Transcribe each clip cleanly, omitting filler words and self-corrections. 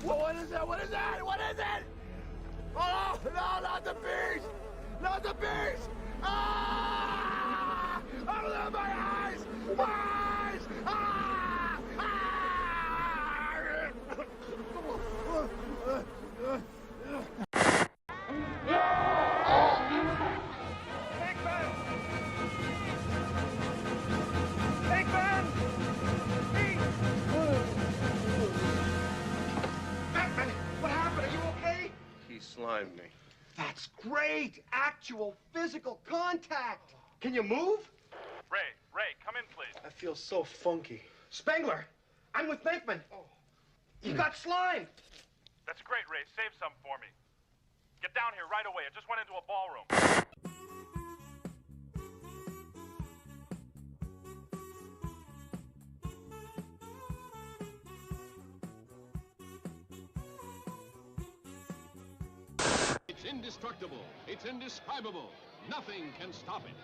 What is it? What is it? What is it? Oh, no, not the beast! Not the beast! Ah! Oh, my eyes! Eyes! Ah! Slimed me. That's great! Actual physical contact! Can you move? Ray, come in, please. I feel so funky. Spengler, I'm with Venkman. Oh. You got slimed! That's great, Ray. Save some for me. Get down here right away. I just went into a ballroom. It's indestructible. It's indescribable. Nothing can stop it.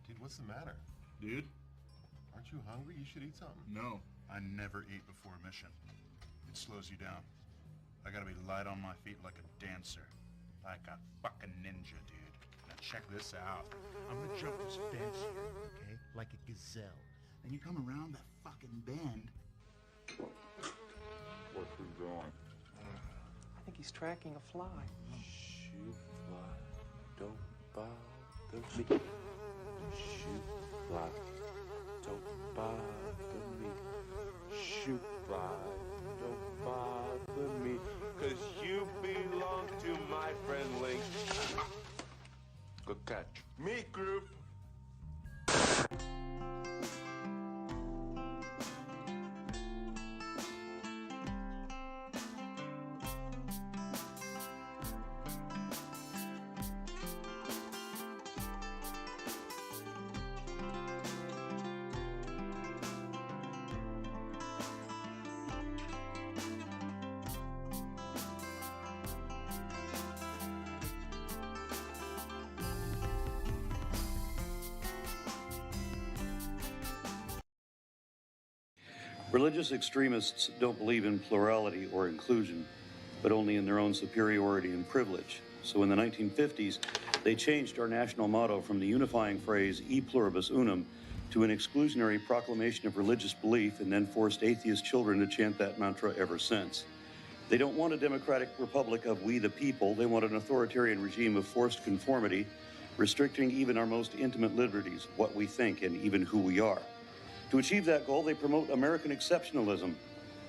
Dude, what's the matter? Dude? Aren't you hungry? You should eat something. No, I never eat before a mission. It slows you down. I gotta be light on my feet like a dancer. Like a fucking ninja, dude. Now check this out. I'm gonna jump this fence here, okay? Like a gazelle. Then you come around that fucking bend. What's he doing? I think he's tracking a fly. Shoot fly, don't bother me. Shoot fly, don't bother me. Shoot fly, don't bother me. 'Cause you belong to my friend Link. Good catch. Meat group. Religious extremists don't believe in plurality or inclusion, but only in their own superiority and privilege. So in the 1950s, they changed our national motto from the unifying phrase "E pluribus unum" to an exclusionary proclamation of religious belief, and then forced atheist children to chant that mantra ever since. They don't want a democratic republic of we the people. They want an authoritarian regime of forced conformity, restricting even our most intimate liberties, what we think, and even who we are. To achieve that goal, they promote American exceptionalism,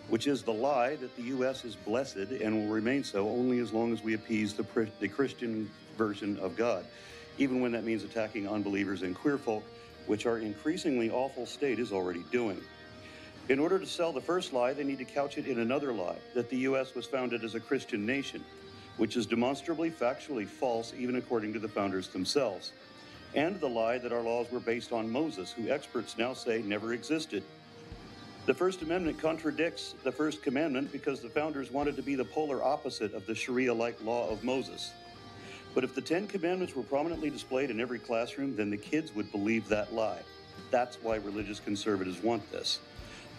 which is the lie that the U.S. is blessed and will remain so only as long as we appease the Christian version of God, even when that means attacking unbelievers and queer folk, which our increasingly awful state is already doing. In order to sell the first lie, they need to couch it in another lie, that the U.S. was founded as a Christian nation, which is demonstrably factually false even according to the founders themselves. And the lie that our laws were based on Moses, who experts now say never existed. The First Amendment contradicts the First Commandment because the founders wanted to be the polar opposite of the Sharia-like law of Moses. But if the 10 Commandments were prominently displayed in every classroom, then the kids would believe that lie. That's why religious conservatives want this.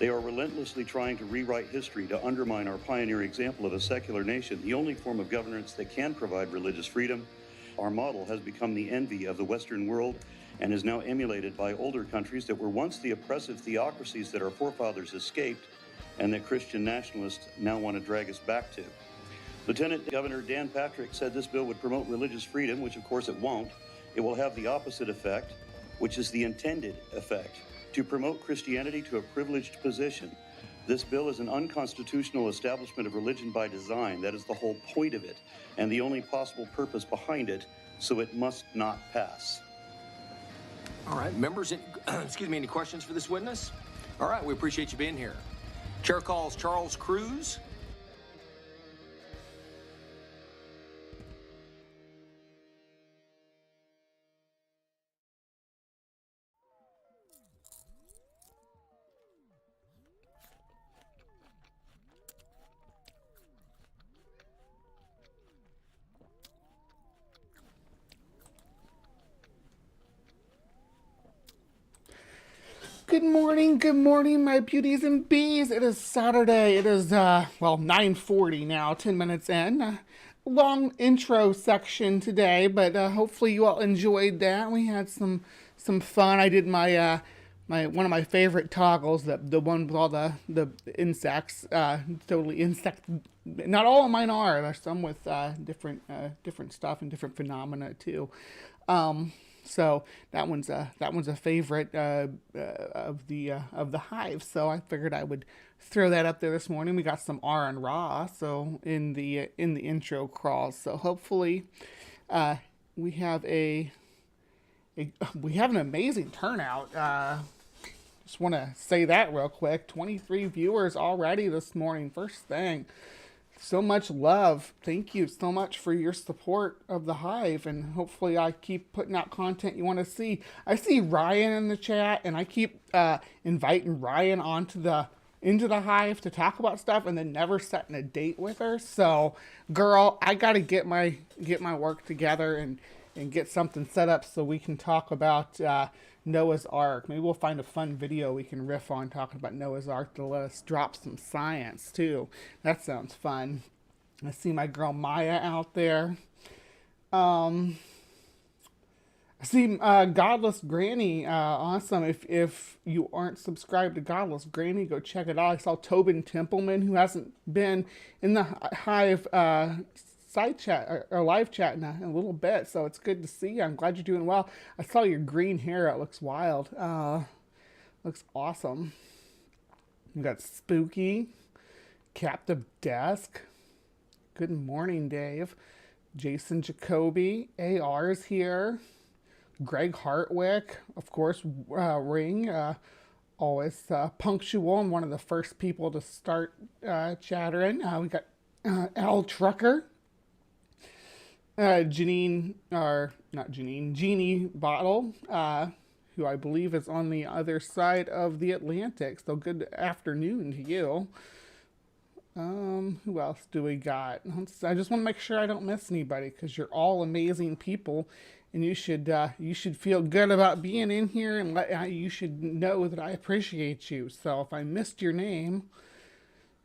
They are relentlessly trying to rewrite history to undermine our pioneer example of a secular nation, the only form of governance that can provide religious freedom. Our model has become the envy of the Western world and is now emulated by older countries that were once the oppressive theocracies that our forefathers escaped and that Christian nationalists now want to drag us back to. Lieutenant Governor Dan Patrick said this bill would promote religious freedom, which of course it won't. It will have the opposite effect, which is the intended effect, to promote Christianity to a privileged position. This bill is an unconstitutional establishment of religion by design. That is the whole point of it, and the only possible purpose behind it, so it must not pass. All right, members, excuse me, any questions for this witness? All right, we appreciate you being here. Chair calls Charles Cruz. Good morning, my beauties and bees. It is Saturday. It is, 9:40 now, 10 minutes in. Long intro section today, but hopefully you all enjoyed that. We had some fun. I did my one of my favorite toggles, the one with all the insects, totally insect. Not all of mine are. There's some with different stuff and different phenomena too. So that one's a favorite of the Hive. So I figured I would throw that up there this morning. We got some R and Raw, so in the intro crawls. So hopefully, we have an amazing turnout. Just want to say that real quick. 23 viewers already this morning. First thing. So much love. Thank you so much for your support of the Hive, and hopefully I keep putting out content you want to see. I see Ryan in the chat, and I keep inviting Ryan into the Hive to talk about stuff, and then never setting a date with her. So, girl, I gotta get my work together and get something set up so we can talk about Noah's Ark. Maybe we'll find a fun video we can riff on talking about Noah's Ark to let us drop some science too. That sounds fun. I see my girl Maya out there. I see Godless Granny. Awesome. If you aren't subscribed to Godless Granny, go check it out. I saw Tobin Templeman, who hasn't been in the Hive side chat or live chat in a little bit, so it's good to see you. I'm glad you're doing well. I saw your green hair. It looks wild. Looks awesome. We got Spooky, Captive Desk. Good morning, Dave. Jason Jacoby, AR's here. Greg Hartwick, of course. Ring, always punctual and one of the first people to start chattering. We got Al Trucker. Jeannie Bottle, who I believe is on the other side of the Atlantic. So good afternoon to you. Who else do we got? I just want to make sure I don't miss anybody, because you're all amazing people, and you should feel good about being in here, and you should know that I appreciate you. So if I missed your name,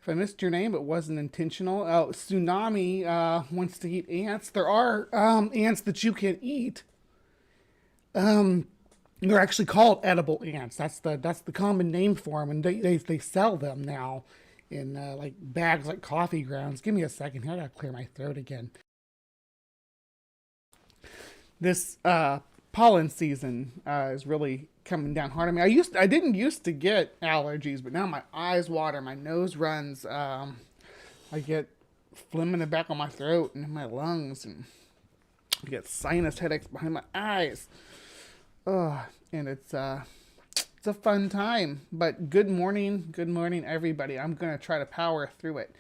it wasn't intentional. Oh, Tsunami wants to eat ants. There are ants that you can eat. They're actually called edible ants. That's the common name for them, and they sell them now in like bags like coffee grounds. Give me a second here. I gotta clear my throat again. This pollen season is really coming down hard on me. I didn't used to get allergies, but now my eyes water, my nose runs. I get phlegm in the back of my throat and in my lungs, and I get sinus headaches behind my eyes. And it's a fun time. But good morning, everybody. I'm gonna try to power through it.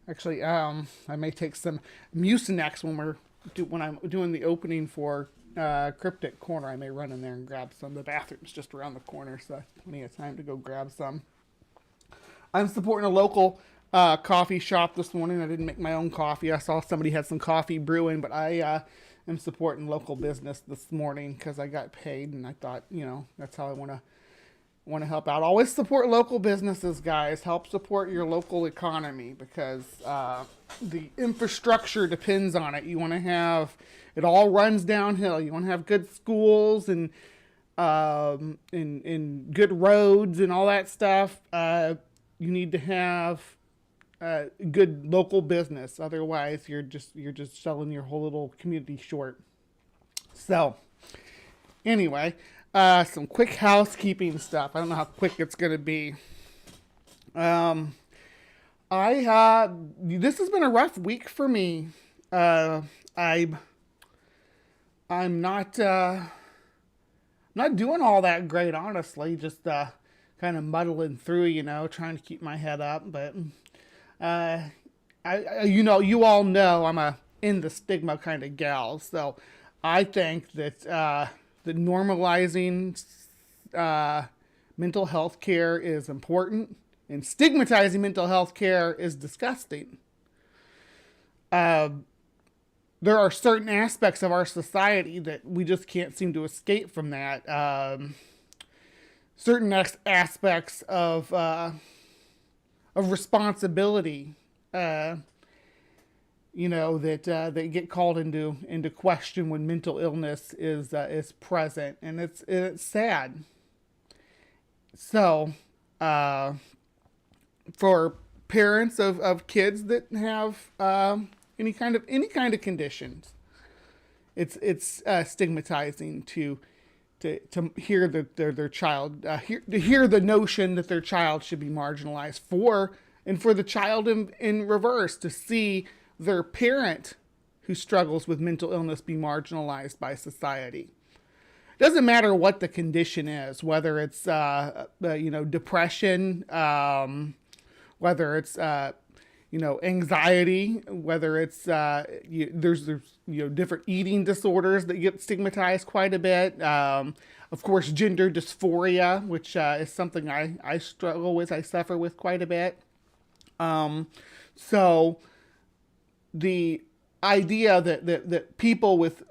Actually, I may take some Mucinex when I'm doing the opening for CryptoCorner. I may run in there and grab some. The bathroom's just around the corner, so I have plenty of time to go grab some. I'm supporting a local coffee shop this morning. I didn't make my own coffee. I saw somebody had some coffee brewing, but I am supporting local business this morning because I got paid, and I thought, that's how I want to help out. Always support local businesses, guys. Help support your local economy, because the infrastructure depends on it. You want to have it all runs downhill. You want to have good schools and good roads and all that stuff. You need to have good local business. Otherwise, you're just selling your whole little community short. So, anyway. Some quick housekeeping stuff. I don't know how quick it's going to be. This has been a rough week for me. I'm not doing all that great, honestly. Just kind of muddling through, trying to keep my head up. But you all know I'm a in the stigma kind of gal. So I think that normalizing mental health care is important, and stigmatizing mental health care is disgusting. There are certain aspects of our society that we just can't seem to escape from that. certain aspects of responsibility, that get called into question when mental illness is present, and it's sad. So, for parents of kids that have any kind of conditions, it's stigmatizing to hear that their child hear the notion that their child should be marginalized, for the child in reverse to see their parent who struggles with mental illness be marginalized by society. It doesn't matter what the condition is, whether it's depression, whether it's anxiety, whether it's there's different eating disorders that get stigmatized quite a bit. Of course, gender dysphoria, which is something I struggle with, I suffer with quite a bit. So the idea that people with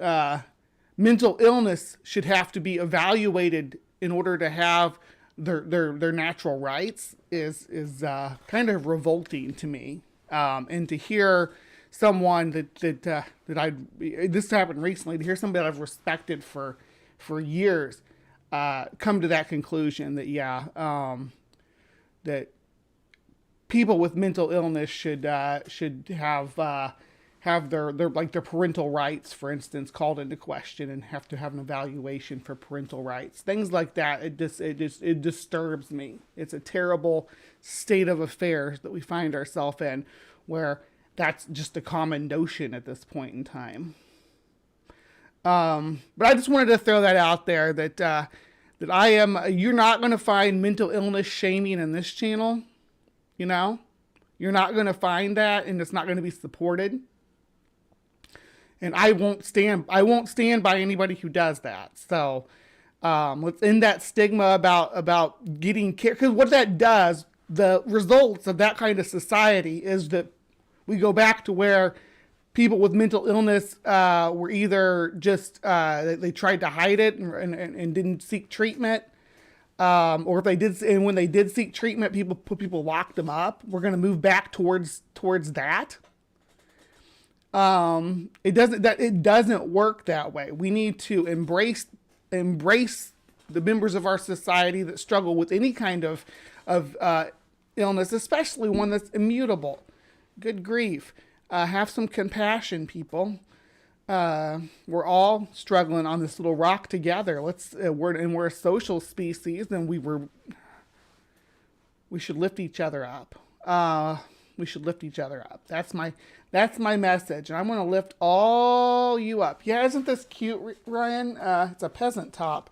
mental illness should have to be evaluated in order to have their natural rights is kind of revolting to me. And to hear someone that this happened recently, to hear somebody I've respected for years come to that conclusion that that people with mental illness should have their parental rights, for instance, called into question, and have to have an evaluation for parental rights. Things like that, it disturbs me. It's a terrible state of affairs that we find ourselves in, where that's just a common notion at this point in time. But I just wanted to throw that out there, that you're not going to find mental illness shaming in this channel. You're not going to find that, and it's not going to be supported. And I won't stand by anybody who does that. So let's end that stigma about getting care. Because what that does, the results of that kind of society is that we go back to where people with mental illness were either just they tried to hide it and didn't seek treatment, or if they did, and when they did seek treatment, people locked them up. We're going to move back towards that. It doesn't work that way. We need to embrace the members of our society that struggle with any kind of illness, especially one that's immutable. Good grief. Have some compassion, people. We're all struggling on this little rock together. We're a social species, and we should lift each other up. We should lift each other up. That's my message. And I'm going to lift all you up. Yeah, isn't this cute, Ryan? It's a peasant top.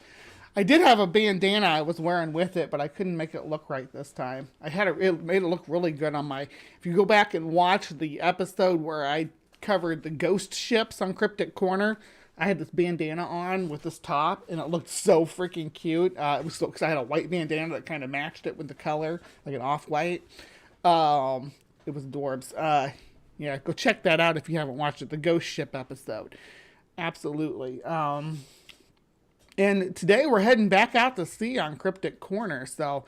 I did have a bandana I was wearing with it, but I couldn't make it look right this time. It made it look really good on my... If you go back and watch the episode where I covered the ghost ships on CryptoCorner, I had this bandana on with this top, and it looked so freaking cute. It was because I had a white bandana that kind of matched it with the color, like an off-white. It was adorbs. Yeah, go check that out if you haven't watched it, the ghost ship episode. Absolutely. And today we're heading back out to sea on CryptoCorner. So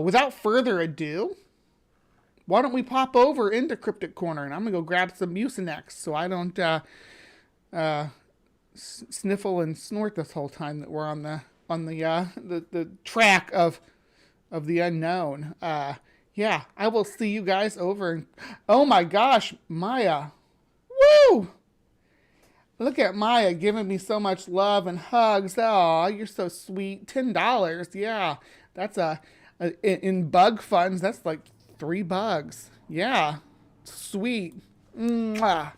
without further ado, why don't we pop over into CryptoCorner, and I'm going to go grab some Mucinex so I don't sniffle and snort this whole time that we're on the track of the unknown. Yeah, I will see you guys over. Oh my gosh, Maya. Woo! Look at Maya giving me so much love and hugs. Oh, you're so sweet. $10. Yeah, that's in bug funds, that's like 3 bugs. Yeah, sweet. Mwah.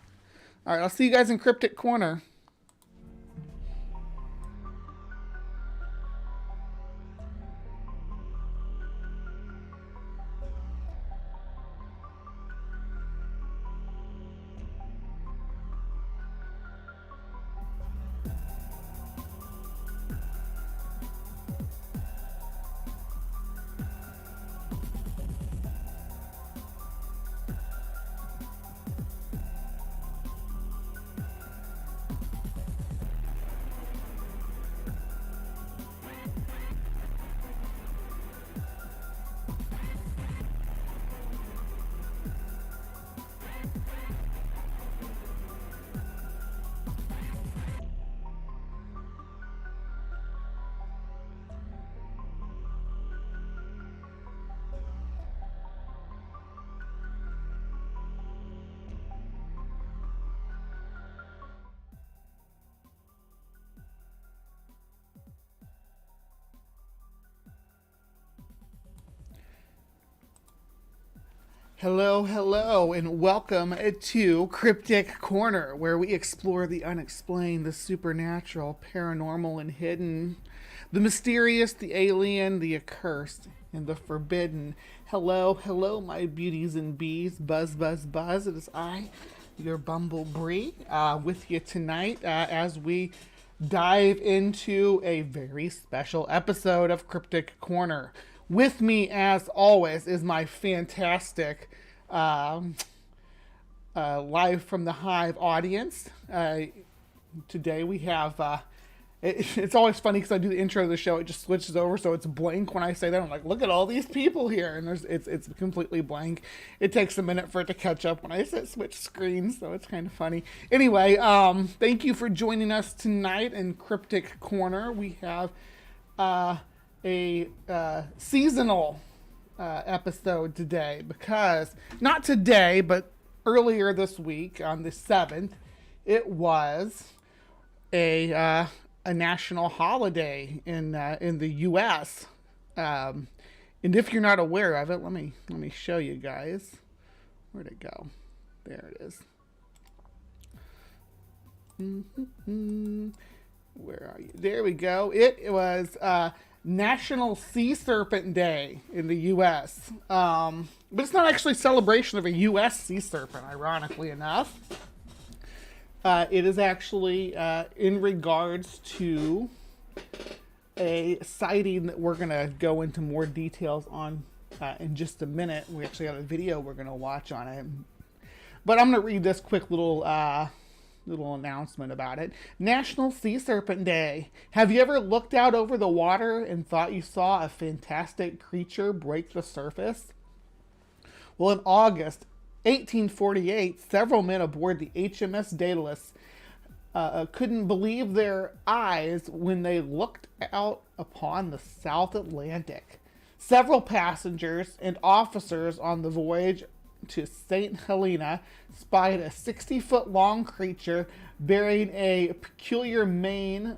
All right, I'll see you guys in CryptoCorner. Hello, and welcome to Cryptic Corner, where we explore the unexplained, the supernatural, paranormal, and hidden, the mysterious, the alien, the accursed, and the forbidden. Hello, my beauties and bees. Buzz. It is I, your Bumblebee, with you tonight as we dive into a very special episode of Cryptic Corner. With me, as always, is my fantastic live from the Hive audience. Today we have, it's always funny because I do the intro of the show, it just switches over, so it's blank when I say that. I'm like, look at all these people here, and it's completely blank. It takes a minute for it to catch up when I switch screens, so it's kind of funny. Anyway, thank you for joining us tonight in Cryptic Corner. We have a seasonal episode today, because not today but earlier this week on the 7th it was a national holiday in the US, and if you're not aware of it, let me show you guys. Where'd it go? There it is. Where are you? There we go. It was National Sea Serpent Day in the U.S. But it's not actually a celebration of a U.S. sea serpent, ironically enough. It is actually in regards to a sighting that we're going to go into more details on in just a minute. We actually have a video we're going to watch on it. But I'm going to read this quick little announcement about it. National Sea Serpent Day. Have you ever looked out over the water and thought you saw a fantastic creature break the surface? Well, in August 1848, several men aboard the HMS Daedalus couldn't believe their eyes when they looked out upon the South Atlantic. Several passengers and officers on the voyage to St. Helena spied a 60-foot-long creature bearing a peculiar mane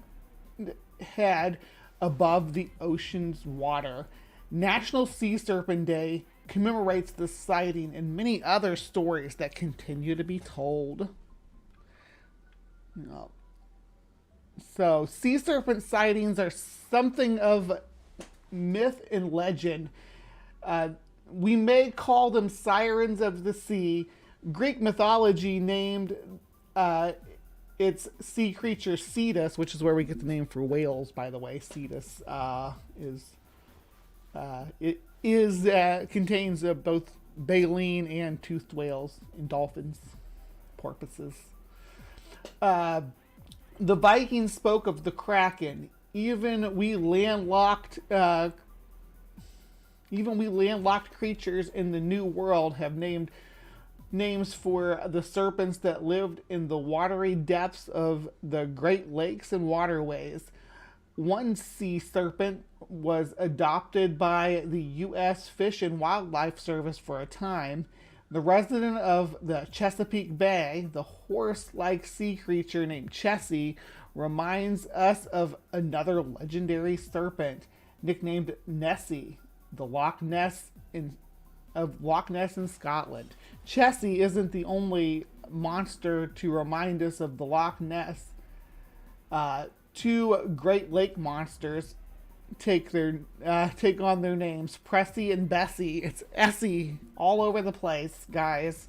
head above the ocean's water. National Sea Serpent Day commemorates this sighting and many other stories that continue to be told. So, sea serpent sightings are something of myth and legend. We may call them sirens of the sea. Greek mythology named its sea creature Cetus, which is where we get the name for whales, by the way. Cetus contains both baleen and toothed whales and dolphins, porpoises. The Vikings spoke of the Kraken. Even we landlocked creatures in the New World have names for the serpents that lived in the watery depths of the Great Lakes and waterways. One sea serpent was adopted by the U.S. Fish and Wildlife Service for a time. The resident of the Chesapeake Bay, the horse-like sea creature named Chessie, reminds us of another legendary serpent nicknamed Nessie, the Loch Ness in Scotland. Chessie isn't the only monster to remind us of the Loch Ness. Two Great Lake monsters take on their names, Pressy and Bessie. It's Essie all over the place, guys.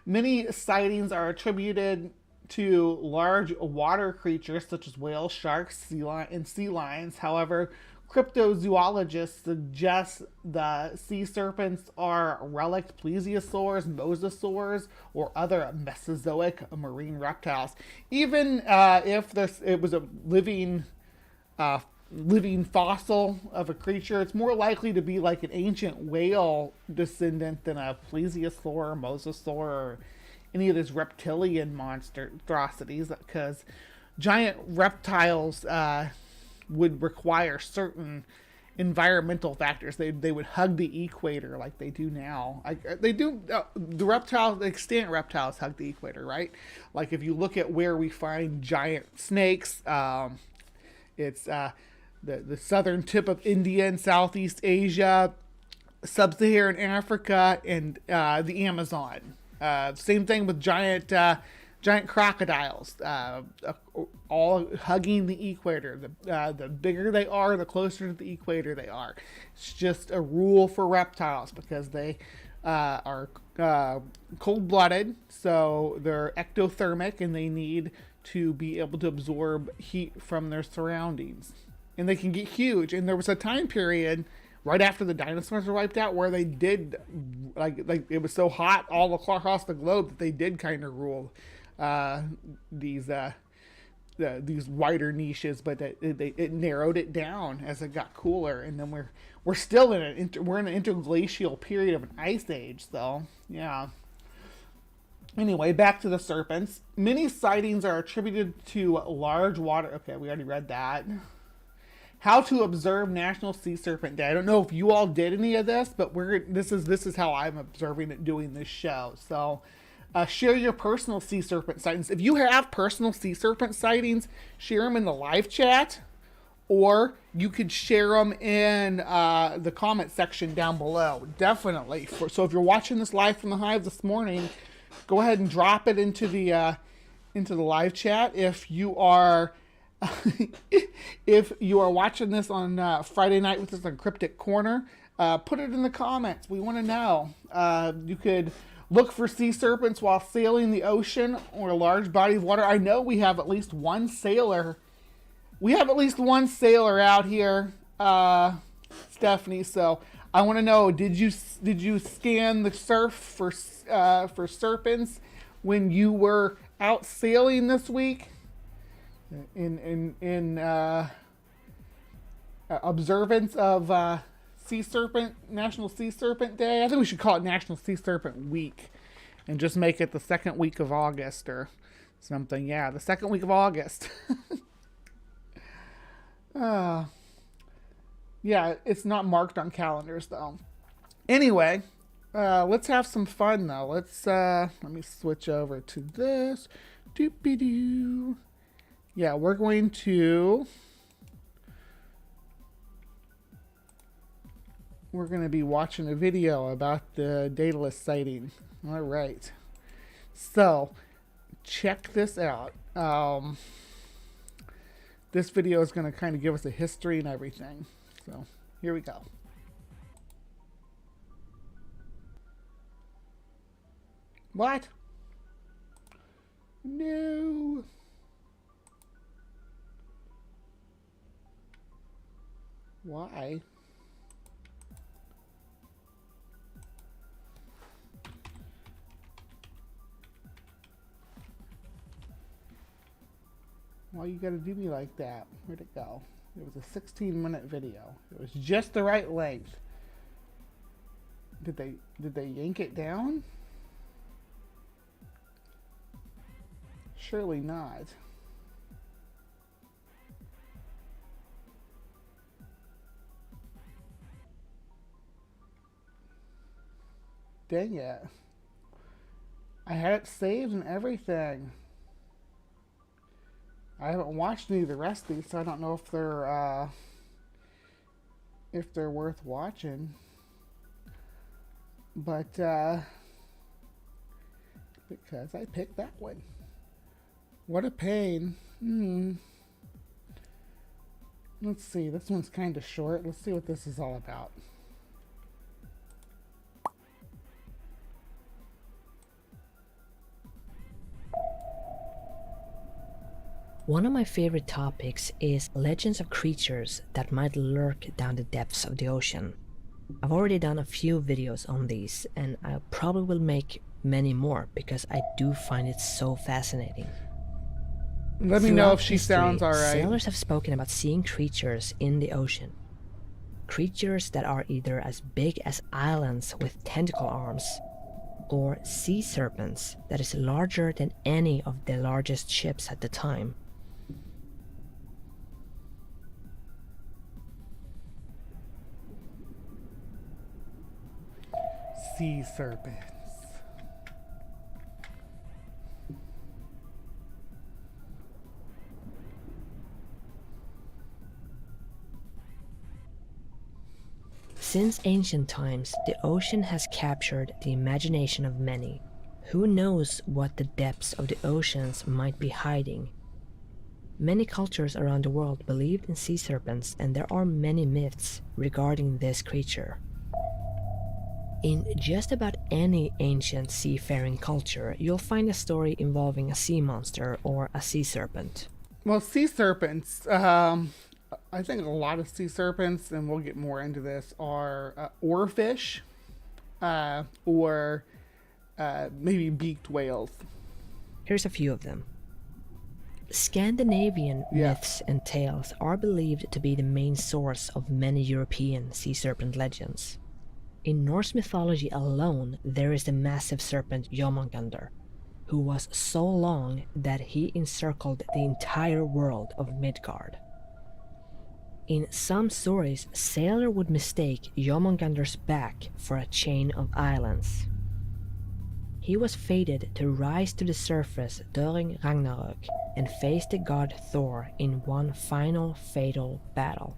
Many sightings are attributed to large water creatures such as whales, sharks, and sea lions. However, cryptozoologists suggest the sea serpents are relict plesiosaurs, mosasaurs, or other Mesozoic marine reptiles. Even if it was a living fossil of a creature, it's more likely to be like an ancient whale descendant than a plesiosaur, mosasaur, or any of these reptilian monstrosities, because giant reptiles would require certain environmental factors. They would hug the equator like they do now. The extant reptiles hug the equator, right? Like if you look at where we find giant snakes, it's the southern tip of India and Southeast Asia, sub-Saharan Africa and the Amazon. Same thing with giant crocodiles, all hugging the equator. The bigger they are, the closer to the equator they are. It's just a rule for reptiles because they are cold-blooded, so they're ectothermic and they need to be able to absorb heat from their surroundings. And they can get huge. And there was a time period right after the dinosaurs were wiped out where they did, like it was so hot all across the globe that they did kind of rule these wider niches, but it narrowed it down as it got cooler. And then we're still in an interglacial period of an ice age, so yeah. Anyway, back to the serpents. Many sightings are attributed to large water. Okay, we already read that. How to observe National Sea Serpent Day. I don't know if you all did any of this, but this is how I'm observing it doing this show. So, share your personal sea serpent sightings. If you have personal sea serpent sightings, share them in the live chat, or you could share them in the comment section down below. Definitely. So if you're watching this live from the Hive this morning, go ahead and drop it into the live chat. If you are watching this on Friday night with us on CryptoCorner, put it in the comments. We want to know. You could look for sea serpents while sailing the ocean or a large body of water. I know we have at least one sailor. We have at least one sailor out here, Stephanie. So I want to know: did you scan the surf for serpents when you were out sailing this week? In observance of National Sea Serpent Day. I think we should call it National Sea Serpent Week and just make it the second week of August or something. Yeah, the second week of August. Yeah, it's not marked on calendars though. Anyway, let's have some fun though. Let me switch over to this. Doopy-doo. Yeah, we're going to be watching a video about the dataless sighting. All right. So, check this out. This video is going to kind of give us a history and everything. So, here we go. What? No. Why? Why you gotta do me like that? Where'd it go? It was a 16-minute video. It was just the right length. Did they yank it down? Surely not. Dang it. I had it saved and everything. I haven't watched any of the rest of these, so I don't know if they're worth watching. But because I picked that one. What a pain. Let's see. This one's kind of short. Let's see what this is all about. One of my favorite topics is legends of creatures that might lurk down the depths of the ocean. I've already done a few videos on these, and I probably will make many more because I do find it so fascinating. Let me know if she sounds alright. Sailors have spoken about seeing creatures in the ocean. Creatures that are either as big as islands with tentacle arms, or sea serpents that is larger than any of the largest ships at the time. Sea serpents. Since ancient times, the ocean has captured the imagination of many. Who knows what the depths of the oceans might be hiding? Many cultures around the world believed in sea serpents, and there are many myths regarding this creature. In just about any ancient seafaring culture, you'll find a story involving a sea monster or a sea serpent. Well, sea serpents, I think a lot of sea serpents, and we'll get more into this, are oarfish or maybe beaked whales. Here's a few of them. Scandinavian myths and tales are believed to be the main source of many European sea serpent legends. In Norse mythology alone, there is the massive serpent Jormungandr, who was so long that he encircled the entire world of Midgard. In some stories, sailors would mistake Jormungandr's back for a chain of islands. He was fated to rise to the surface during Ragnarok and face the god Thor in one final fatal battle.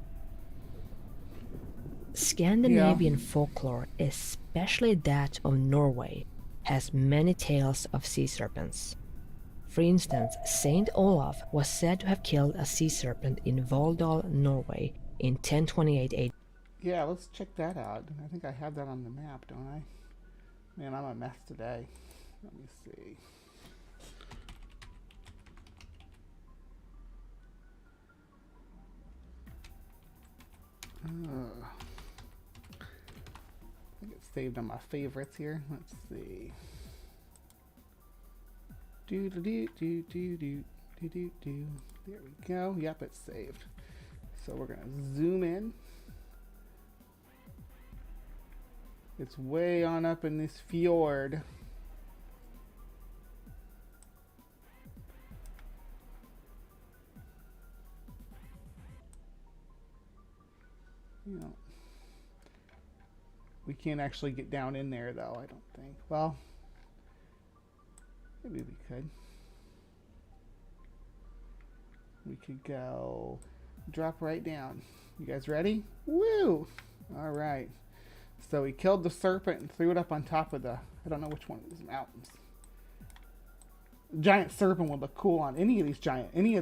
Scandinavian folklore, especially that of Norway, has many tales of sea serpents. For instance, Saint Olaf was said to have killed a sea serpent in Volldal, Norway in 1028 AD. Yeah, let's check that out. I think I have that on the map, don't I? Man, I'm a mess today. Let me see. I think it's saved on my favorites here. Let's see. Do do do do do do do do do. There we go. Yep, it's saved. So we're gonna zoom in. It's way on up in this fjord. You know, we can't actually get down in there though, I don't think. Well, maybe we could. We could go drop right down. You guys ready? Woo! All right. So he killed the serpent and threw it up on top of the, I don't know which one of these mountains. Giant serpent would look cool on any of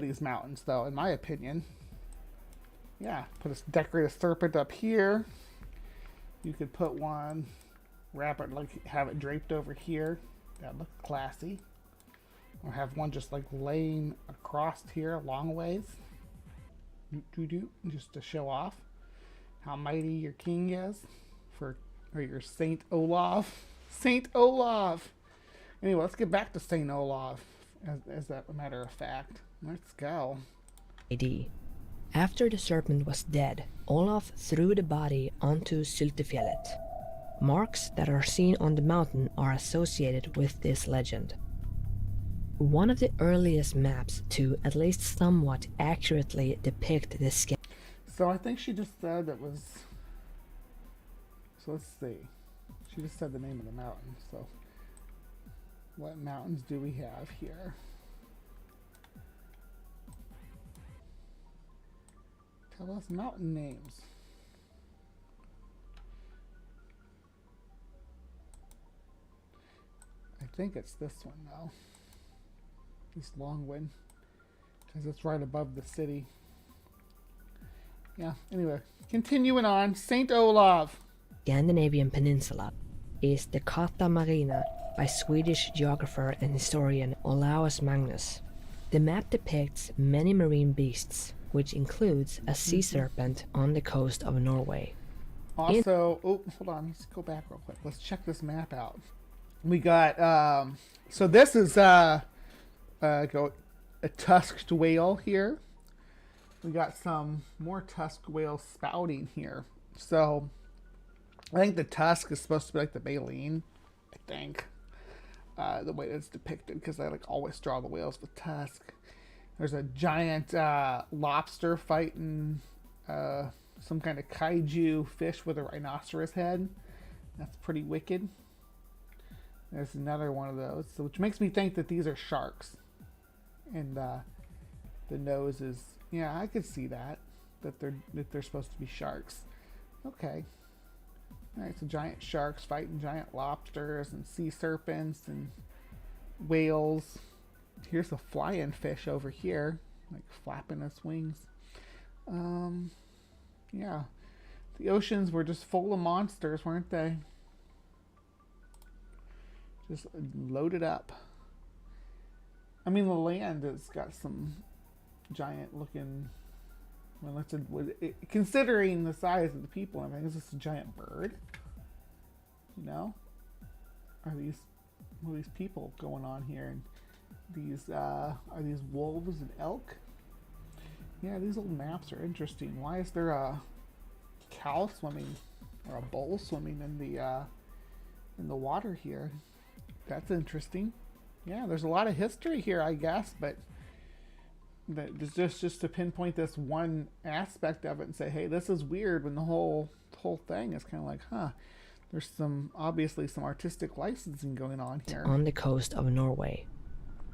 these mountains though, in my opinion. Yeah, decorate a serpent up here. You could put one, wrap it, like have it draped over here. That looks classy. Or have one just like laying across here a long ways. Just to show off how mighty your king is. Or your Saint Olaf. Saint Olaf! Anyway, let's get back to Saint Olaf, as a matter of fact. Let's go. AD. After the serpent was dead, Olaf threw the body onto Syltefjellet. Marks that are seen on the mountain are associated with this legend. One of the earliest maps to at least somewhat accurately depict this scale. So I think she just said it was... So let's see. She just said the name of the mountain. So what mountains do we have here? Tell us mountain names. I think it's this one though. This long one. Because it's right above the city. Yeah, anyway. Continuing on. St. Olaf. Scandinavian peninsula is the Carta Marina by Swedish geographer and historian Olaus Magnus. The map depicts many marine beasts, which includes a sea serpent on the coast of Norway. Also, hold on, let's go back real quick. Let's check this map out. We got, so this is a tusked whale here. We got some more tusked whales spouting here. So, I think the tusk is supposed to be like the baleen, I think. The way it's depicted, because I like always draw the whales with tusk. There's a giant lobster fighting some kind of kaiju fish with a rhinoceros head. That's pretty wicked. There's another one of those, so, which makes me think that these are sharks. And the nose is, yeah, I could see that they're supposed to be sharks. Okay. Alright, so giant sharks fighting giant lobsters and sea serpents and whales. Here's a flying fish over here, like flapping its wings. Yeah. The oceans were just full of monsters, weren't they? Just loaded up. I mean, the land has got some giant looking... Well, considering the size of the people, I mean, is this a giant bird? You know? What are these people going on here? And these, are these wolves and elk? Yeah, these little maps are interesting. Why is there a cow swimming or a bull swimming in the water here? That's interesting. Yeah, there's a lot of history here, I guess, but just to pinpoint this one aspect of it and say, hey, this is weird, when the whole thing is kind of like, huh, there's obviously some artistic licensing going on here. On the coast of Norway.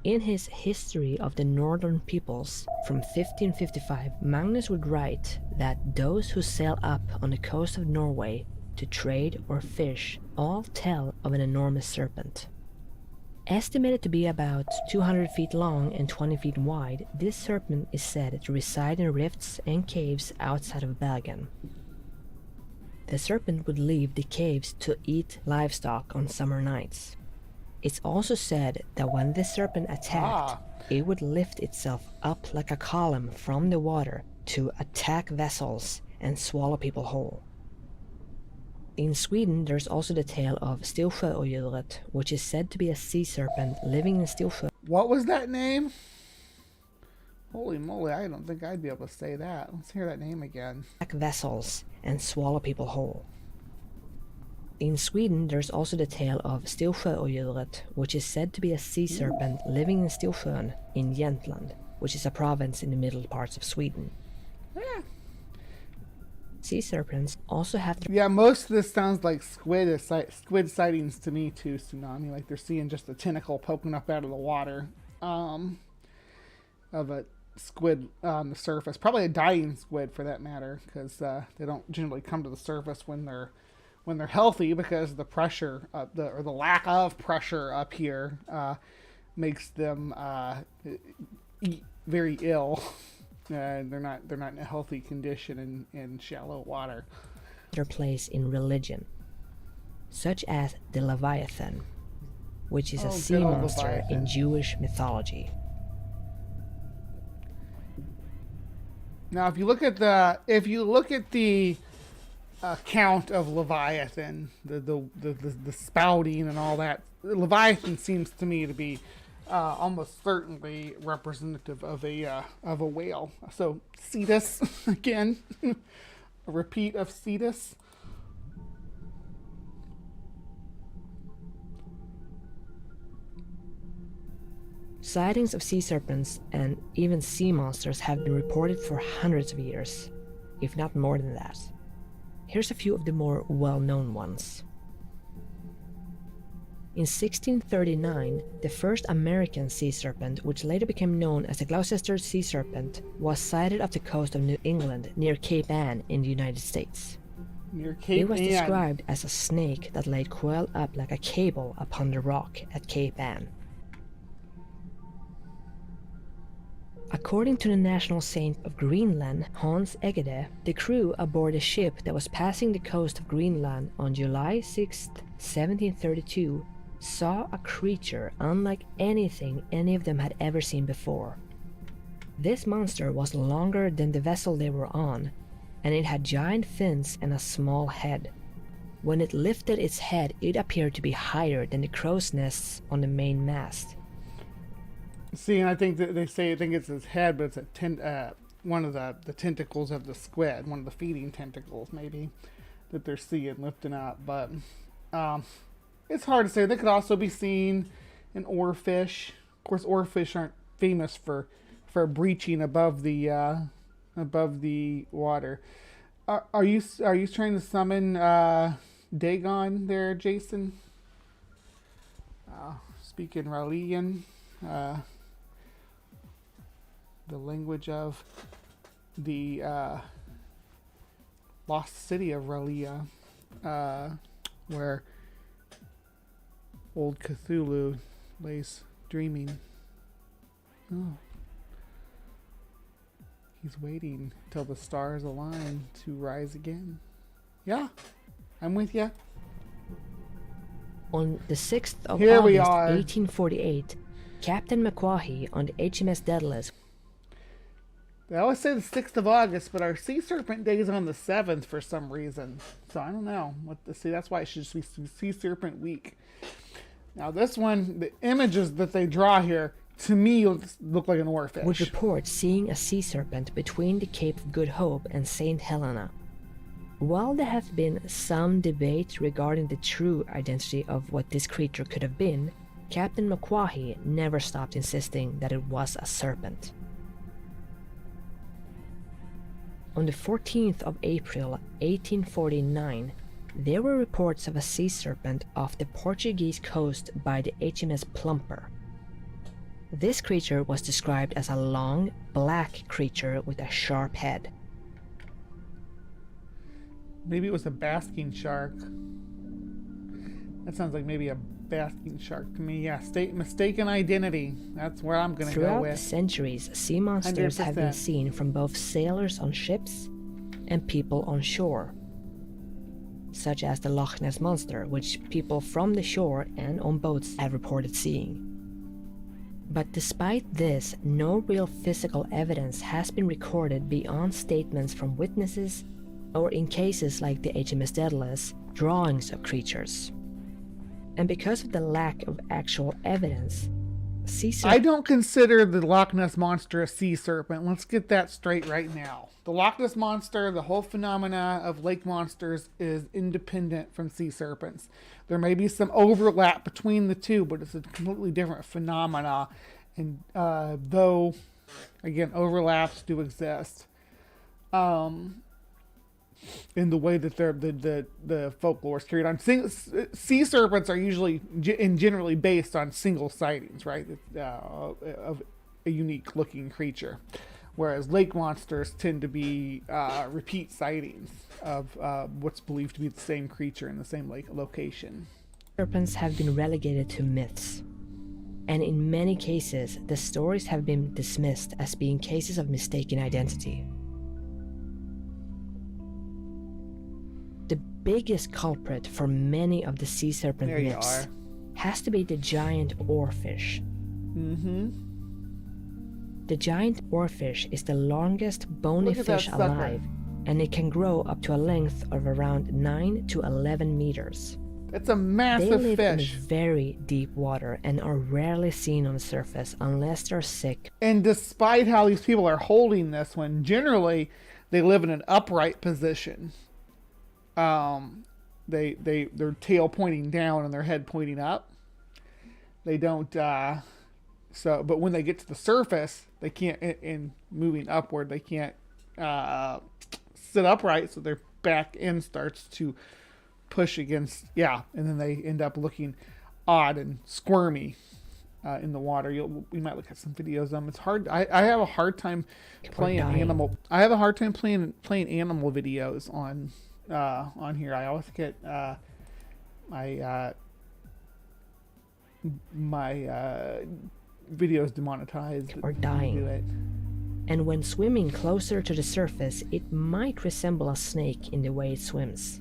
In his History of the Northern Peoples from 1555, Magnus would write that those who sail up on the coast of Norway to trade or fish all tell of an enormous serpent. Estimated to be about 200 feet long and 20 feet wide, this serpent is said to reside in rifts and caves outside of Bergen. The serpent would leave the caves to eat livestock on summer nights. It's also said that when the serpent attacked, it would lift itself up like a column from the water to attack vessels and swallow people whole. In Sweden, there's also the tale of Storsjöodjuret, which is said to be a sea serpent living in Storsjö. What was that name? Holy moly, I don't think I'd be able to say that. Let's hear that name again. Attack vessels and swallow people whole. In Sweden, there's also the tale of Storsjöodjuret, which is said to be a sea serpent living in Storsjön in Jämtland, which is a province in the middle parts of Sweden. Yeah. Sea serpents also have... Yeah, most of this sounds like squid sightings to me too, Tsunami. Like they're seeing just a tentacle poking up out of the water of a squid on the surface. Probably a dying squid for that matter, because they don't generally come to the surface when they're healthy, because the pressure, or the lack of pressure up here makes them very ill. They're not in a healthy condition in shallow water. Their place in religion, such as the Leviathan, which is a sea monster Leviathan in Jewish mythology. Now, if you look at the account of Leviathan, the spouting and all that, Leviathan seems to me to be almost certainly representative of a whale. So Cetus again, a repeat of Cetus. Sightings of sea serpents and even sea monsters have been reported for hundreds of years, if not more than that. Here's a few of the more well-known ones. In 1639, the first American sea serpent, which later became known as the Gloucester sea serpent, was sighted off the coast of New England near Cape Ann in the United States. Near Cape Ann. It was described as a snake that laid coiled up like a cable upon the rock at Cape Ann. According to the national saint of Greenland, Hans Egede, the crew aboard a ship that was passing the coast of Greenland on July 6, 1732, saw a creature unlike anything any of them had ever seen before. This monster was longer than the vessel they were on, and it had giant fins and a small head. When it lifted its head, it appeared to be higher than the crow's nests on the main mast. See, and I think that they think it's his head, but it's one of the tentacles of the squid, one of the feeding tentacles, maybe, that they're seeing lifting up. But it's hard to say. They could also be seen in oarfish. Of course, oarfish aren't famous for breaching above the water. Are you trying to summon Dagon there, Jason? Speaking Ralian. The language of the lost city of Ralia. where old Cthulhu lays dreaming. Oh. He's waiting till the stars align to rise again. Yeah, I'm with you. On the 6th of Here August, we are. 1848, Captain McQuahie on the HMS Daedalus. They always say the 6th of August, but our Sea Serpent Day is on the 7th for some reason. So I don't know what to see. That's why it should just be Sea Serpent Week. Now this one, the images that they draw here, to me, look like an oarfish. Would report seeing a sea serpent between the Cape of Good Hope and St. Helena. While there has been some debate regarding the true identity of what this creature could have been, Captain McQuahie never stopped insisting that it was a serpent. On the 14th of April 1849, there were reports of a sea serpent off the Portuguese coast by the HMS Plumper. This creature was described as a long, black creature with a sharp head. Maybe it was a basking shark. That sounds like maybe a basking shark to me. Yeah, mistaken identity. That's where I'm gonna go Throughout with. the centuries, sea monsters have been 100%. seen from both sailors on ships and people on shore, such as the Loch Ness Monster, which people from the shore and on boats have reported seeing. But despite this, no real physical evidence has been recorded beyond statements from witnesses, or in cases like the HMS Daedalus, drawings of creatures. And because of the lack of actual evidence, I don't consider the Loch Ness Monster a sea serpent. Let's get that straight right now. The Loch Ness Monster, the whole phenomena of lake monsters, is independent from sea serpents. There may be some overlap between the two, but it's a completely different phenomena. And though, again, overlaps do exist. In the way that the folklore is carried on. Sea serpents are usually and generally based on single sightings, right? Of a unique looking creature. Whereas lake monsters tend to be repeat sightings of what's believed to be the same creature in the same lake location. serpents have been relegated to myths. And in many cases, the stories have been dismissed as being cases of mistaken identity. The biggest culprit for many of the sea serpent myths has to be the giant oarfish. The giant oarfish is the longest bony fish alive, and it can grow up to a length of around 9 to 11 meters. It's a massive fish. They live fish. in very deep water and are rarely seen on the surface unless they're sick. And despite how these people are holding this one, generally they live in an upright position. Their tail pointing down and their head pointing up. They don't but when they get to the surface, they can't, in moving upward, they can't sit upright, so their back end starts to push against, and then they end up looking odd and squirmy in the water. We might look at some videos of them. It's hard. I have a hard time playing animal. I have a hard time playing animal videos on here. I always get my videos demonetized or dying. Do it. And when swimming closer to the surface, it might resemble a snake in the way it swims.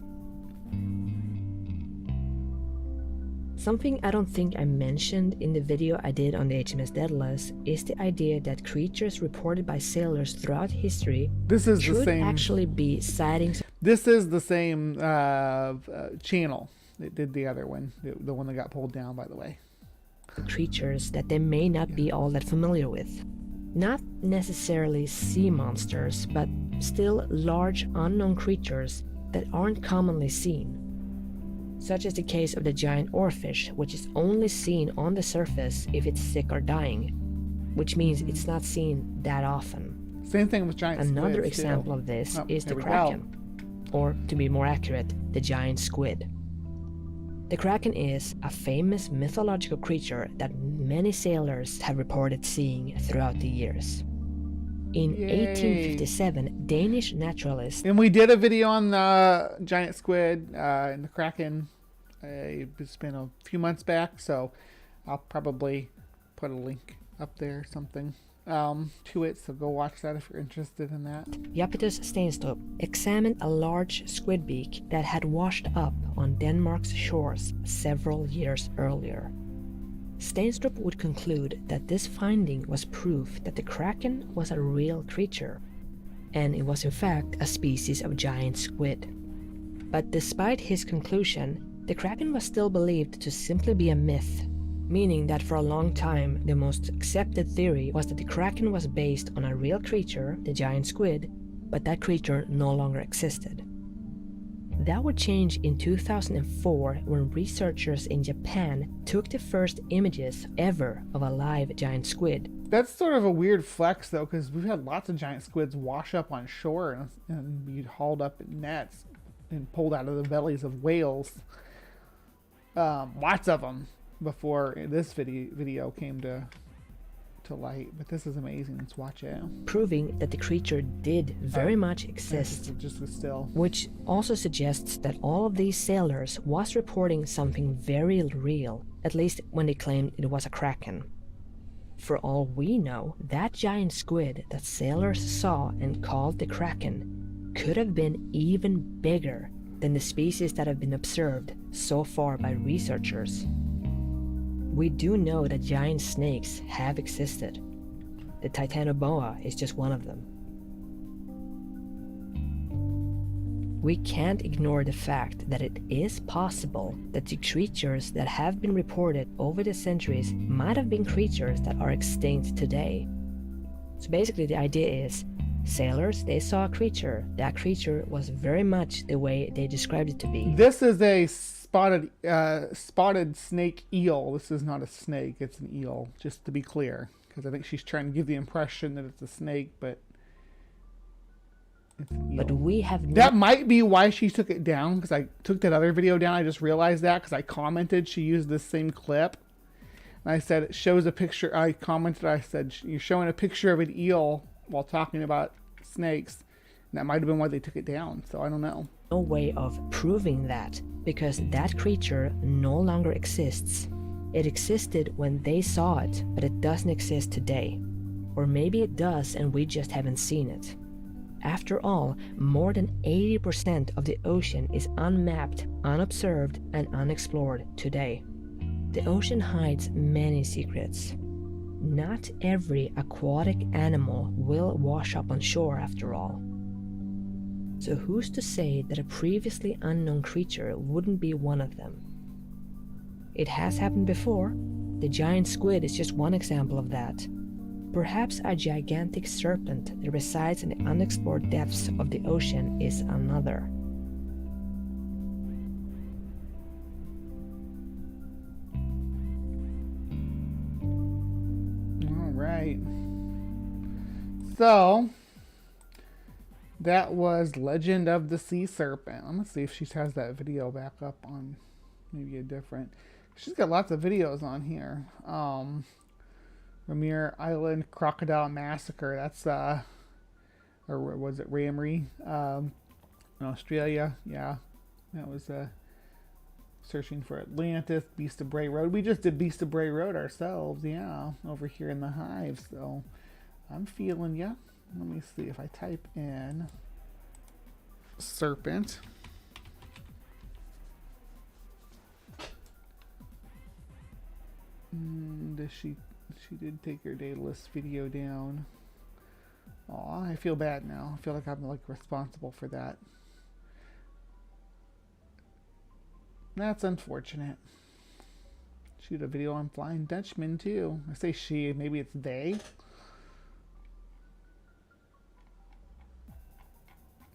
Something I don't think I mentioned in the video I did on the HMS Daedalus is the idea that creatures reported by sailors throughout history could actually be sightings. This is the same channel that did the other one, the one that got pulled down, by the way. Creatures that they may not be all that familiar with. Not necessarily sea monsters, but still large unknown creatures that aren't commonly seen. Such as the case of the giant oarfish, which is only seen on the surface if it's sick or dying, which means it's not seen that often. Same thing with giant squids. Another example of this is the kraken, or to be more accurate, the giant squid. The kraken is a famous mythological creature that many sailors have reported seeing throughout the years. In Yay. 1857, Danish naturalist And we did a video on the giant squid and the kraken. It's been a few months back, so I'll probably put a link up there or something to it, so go watch that if you're interested in that. Japetus Steenstrup examined a large squid beak that had washed up on Denmark's shores several years earlier. Steenstrup would conclude that this finding was proof that the kraken was a real creature, and it was in fact a species of giant squid. But despite his conclusion, the kraken was still believed to simply be a myth, meaning that for a long time the most accepted theory was that the kraken was based on a real creature, the giant squid, but that creature no longer existed. That would change in 2004 when researchers in Japan took the first images ever of a live giant squid. That's sort of a weird flex, though, because we've had lots of giant squids wash up on shore and be hauled up in nets and pulled out of the bellies of whales. Lots of them before this video came to light, but this is amazing. Let's watch it. Proving that the creature did very much exist, just still. Which also suggests that all of these sailors was reporting something very real, at least when they claimed it was a kraken. For all we know, that giant squid that sailors saw and called the kraken could have been even bigger than the species that have been observed so far by researchers. We do know that giant snakes have existed. The Titanoboa is just one of them. We can't ignore the fact that it is possible that the creatures that have been reported over the centuries might have been creatures that are extinct today. So basically the idea is, sailors, they saw a creature. That creature was very much the way they described it to be. This is a spotted snake eel. This is not a snake, it's an eel, just to be clear, because I think she's trying to give the impression that it's a snake, but it's an eel. But we have that might be why she took it down, because I took that other video down. I just realized that because I commented she used this same clip, and I said it shows a picture. I commented, I said you're showing a picture of an eel while talking about snakes, and that might have been why they took it down. So I don't know. No way of proving that, because that creature no longer exists. It existed when they saw it, but it doesn't exist today. Or maybe it does and we just haven't seen it. After all, more than 80% of the ocean is unmapped, unobserved, and unexplored today. The ocean hides many secrets. Not every aquatic animal will wash up on shore after all. So who's to say that a previously unknown creature wouldn't be one of them? It has happened before. The giant squid is just one example of that. Perhaps a gigantic serpent that resides in the unexplored depths of the ocean is another. All right. So that was Legend of the Sea Serpent. I'm gonna see if she has that video back up on maybe a different. She's got lots of videos on here. Ramir Island Crocodile Massacre. That's or was it Ramri? In Australia. Yeah, that was searching for Atlantis. Beast of Bray Road. We just did Beast of Bray Road ourselves. Yeah, over here in the Hive. So I'm feeling ya. Let me see if I type in serpent. She did take her dataless video down. Aw, I feel bad now. I feel like I'm like responsible for that. That's unfortunate. She did a video on Flying Dutchman too. I say she, maybe it's they.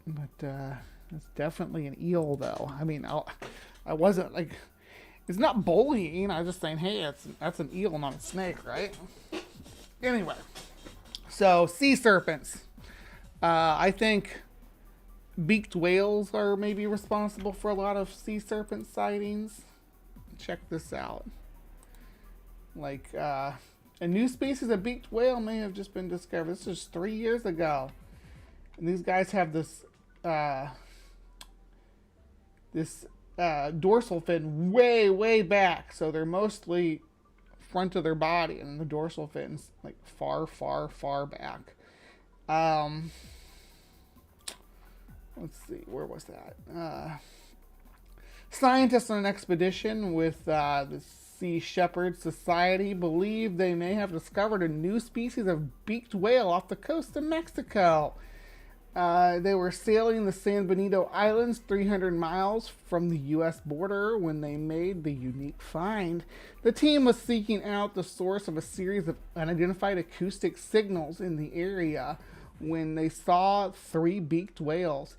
But it's definitely an eel, though. I mean, I wasn't like, it's not bullying. I was just saying, hey, that's an eel, not a snake, right? Anyway, so sea serpents. I think beaked whales are maybe responsible for a lot of sea serpent sightings. Check this out. Like A new species of beaked whale may have just been discovered. This was 3 years ago. And these guys have this dorsal fin way back. So they're mostly front of their body, and the dorsal fin's like far back. Let's see, where was that? Scientists on an expedition with the Sea Shepherd Society believe they may have discovered a new species of beaked whale off the coast of Mexico. They were sailing the San Benito Islands 300 miles from the U.S. border when they made the unique find. The team was seeking out the source of a series of unidentified acoustic signals in the area when they saw 3 beaked whales.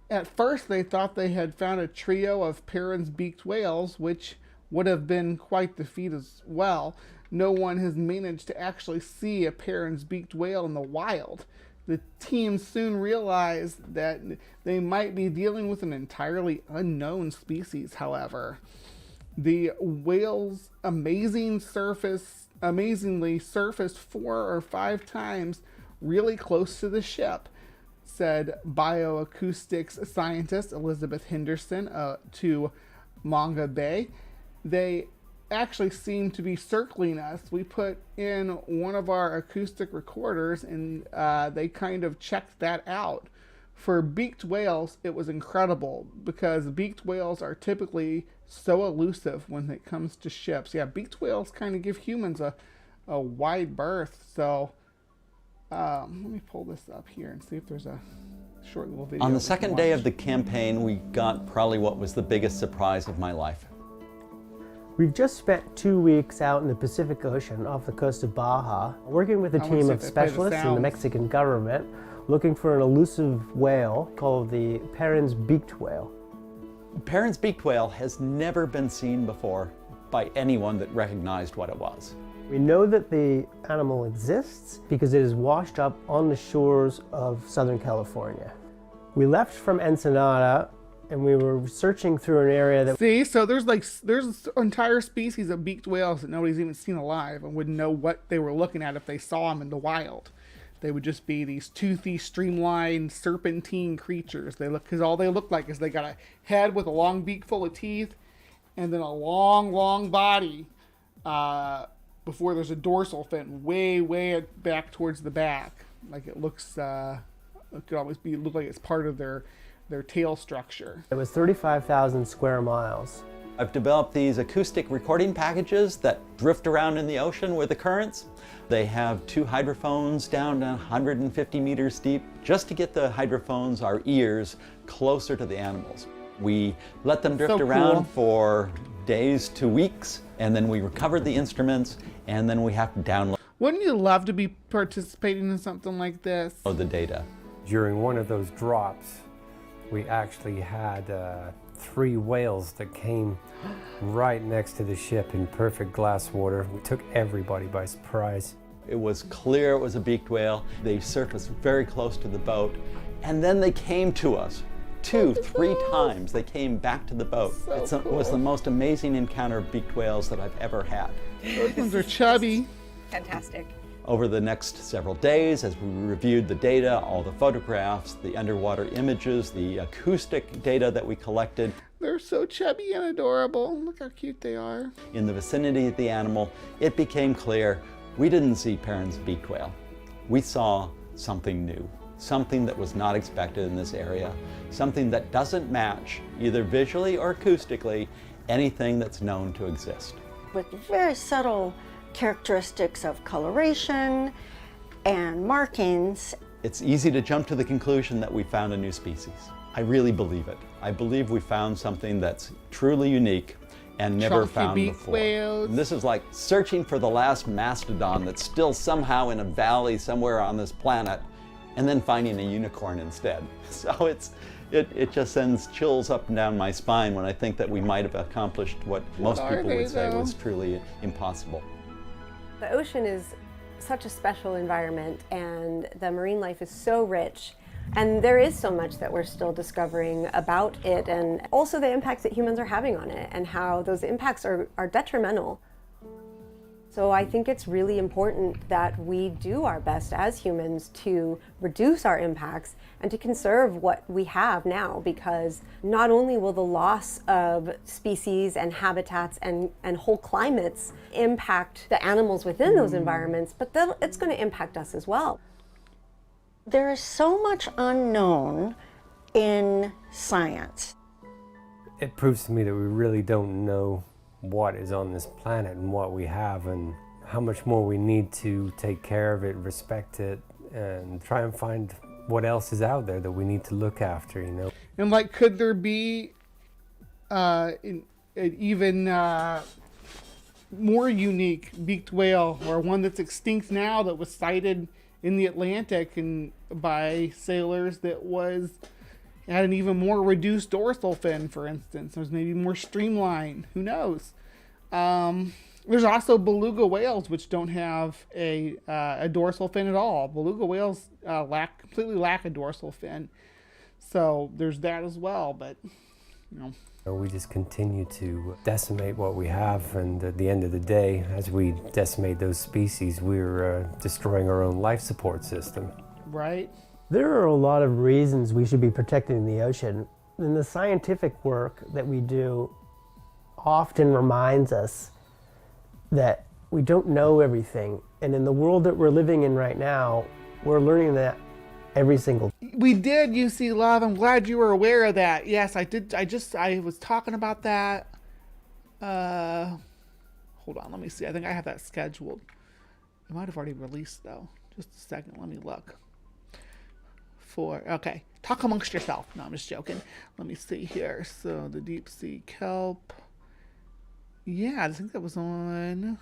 At first, they thought they had found a trio of Perrin's beaked whales, which would have been quite the feat as well. No one has managed to actually see a Perrin's beaked whale in the wild. The team soon realized that they might be dealing with an entirely unknown species, however. The whales amazingly surfaced 4 or 5 times really close to the ship, said bioacoustics scientist Elizabeth Henderson to Manga Bay. They actually seem to be circling us. We put in one of our acoustic recorders and they kind of checked that out. For beaked whales, it was incredible because beaked whales are typically so elusive when it comes to ships. Yeah, beaked whales kind of give humans a wide berth. So let me pull this up here and see if there's a short little video. On the second day of the campaign, we got probably what was the biggest surprise of my life. We've just spent 2 weeks out in the Pacific Ocean off the coast of Baja, working with a team of specialists in the Mexican government, looking for an elusive whale called the Perrin's beaked whale. Perrin's beaked whale has never been seen before by anyone that recognized what it was. We know that the animal exists because it is washed up on the shores of Southern California. We left from Ensenada and we were searching through an area that... See, so there's entire species of beaked whales that nobody's even seen alive and wouldn't know what they were looking at if they saw them in the wild. They would just be these toothy, streamlined, serpentine creatures. Because all they look like is they got a head with a long beak full of teeth and then a long body before there's a dorsal fin way back towards the back. Like it looks, it could almost look like it's part of their tail structure. It was 35,000 square miles. I've developed these acoustic recording packages that drift around in the ocean with the currents. They have 2 hydrophones down to 150 meters deep, just to get the hydrophones, our ears, closer to the animals. We let them drift around for days to weeks, and then we recover the instruments, and then we have to download. Wouldn't you love to be participating in something like this? The data. During one of those drops, we actually had 3 whales that came right next to the ship in perfect glass water. We took everybody by surprise. It was clear it was a beaked whale. They surfaced very close to the boat, and then they came to us 2, 3 times. They came back to the boat. It was the most amazing encounter of beaked whales that I've ever had. Those ones are chubby. Fantastic. Over the next several days, as we reviewed the data, all the photographs, the underwater images, the acoustic data that we collected. They're so chubby and adorable. Look how cute they are. In the vicinity of the animal, it became clear we didn't see Perrin's beaked whale. We saw something new, something that was not expected in this area, something that doesn't match, either visually or acoustically, anything that's known to exist. With very subtle characteristics of coloration and markings. It's easy to jump to the conclusion that we found a new species. I really believe it. I believe we found something that's truly unique and never found before. And this is like searching for the last mastodon that's still somehow in a valley somewhere on this planet and then finding a unicorn instead. So it just sends chills up and down my spine when I think that we might have accomplished what most people would say was truly impossible. The ocean is such a special environment and the marine life is so rich, and there is so much that we're still discovering about it, and also the impacts that humans are having on it and how those impacts are detrimental. So I think it's really important that we do our best as humans to reduce our impacts and to conserve what we have now, because not only will the loss of species and habitats and whole climates impact the animals within those environments, but it's going to impact us as well. There is so much unknown in science. It proves to me that we really don't know what is on this planet and what we have and how much more we need to take care of it, respect it, and try and find what else is out there that we need to look after, you know. And like, could there be an even more unique beaked whale, or one that's extinct now that was sighted in the Atlantic and by sailors that had an even more reduced dorsal fin, for instance? It was maybe more streamlined. Who knows? There's also beluga whales, which don't have a dorsal fin at all. Beluga whales completely lack a dorsal fin. So there's that as well, but, you know. We just continue to decimate what we have, and at the end of the day, as we decimate those species, we're destroying our own life support system. Right. There are a lot of reasons we should be protecting the ocean, and the scientific work that we do often reminds us that we don't know everything. And in the world that we're living in right now, we're learning that every single day. We did, UC Love. I'm glad you were aware of that. Yes, I did. I was talking about that. Hold on, let me see. I think I have that scheduled. It might have already released though. Just a second, let me look. Okay, talk amongst yourself. No, I'm just joking. Let me see here. So the deep sea kelp. Yeah, I think that was on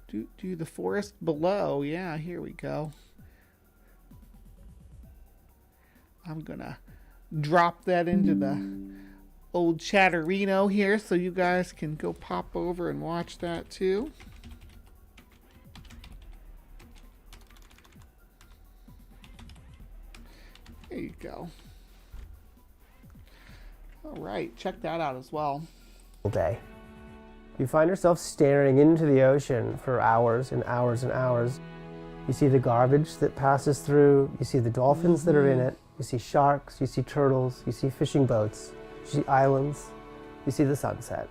do the forest below. Yeah, here we go. I'm gonna drop that into the old Chatterino here so you guys can go pop over and watch that too. There you go. All right, check that out as well. Day. You find yourself staring into the ocean for hours and hours and hours. You see the garbage that passes through, you see the dolphins that are in it, you see sharks, you see turtles, you see fishing boats, you see islands, you see the sunset.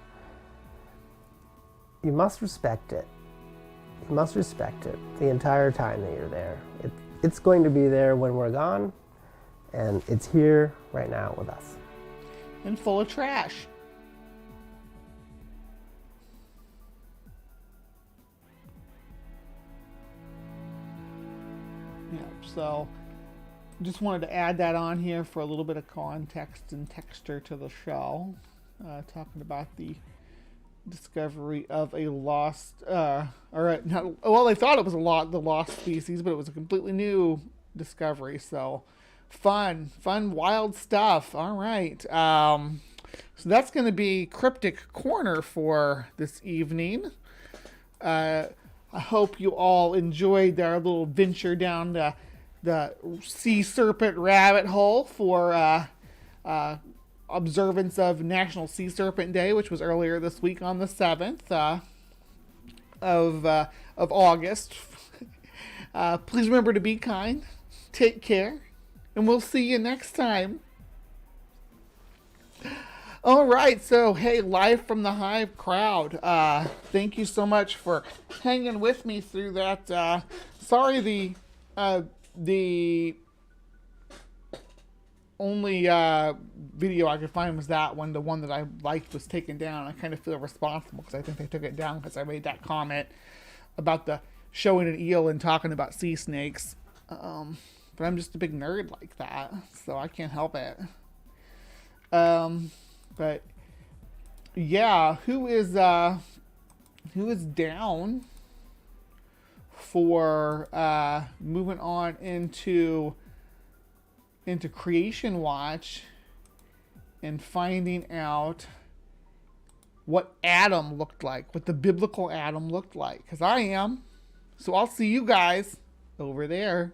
You must respect it. You must respect it the entire time that you're there. It's going to be there when we're gone, and it's here right now with us. And full of trash. Yeah, so just wanted to add that on here for a little bit of context and texture to the show. Talking about the discovery of a lost, well, they thought it was the lost species, but it was a completely new discovery. So fun, wild stuff. All right. So that's going to be Cryptic Corner for this evening. I hope you all enjoyed our little venture down the sea serpent rabbit hole for observance of National Sea Serpent Day, which was earlier this week on the 7th of August. Please remember to be kind. Take care. And we'll see you next time. All right, so hey, live from the Hive crowd. Thank you so much for hanging with me through that. Sorry, the only video I could find was that one. The one that I liked was taken down. I kind of feel responsible because I think they took it down because I made that comment about the showing an eel and talking about sea snakes. But I'm just a big nerd like that, so I can't help it. But yeah, who is down for moving on into Creation Watch and finding out what Adam looked like, what the biblical Adam looked like? Because I am. So I'll see you guys over there.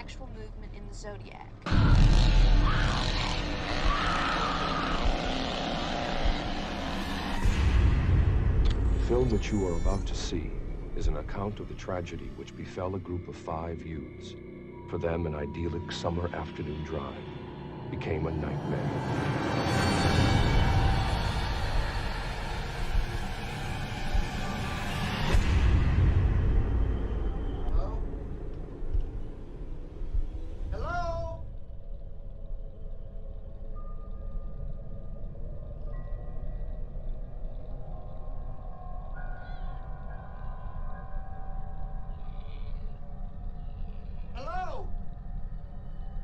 actual movement in the zodiac. The film which you are about to see is an account of the tragedy which befell a group of 5 youths. For them, an idyllic summer afternoon drive became a nightmare.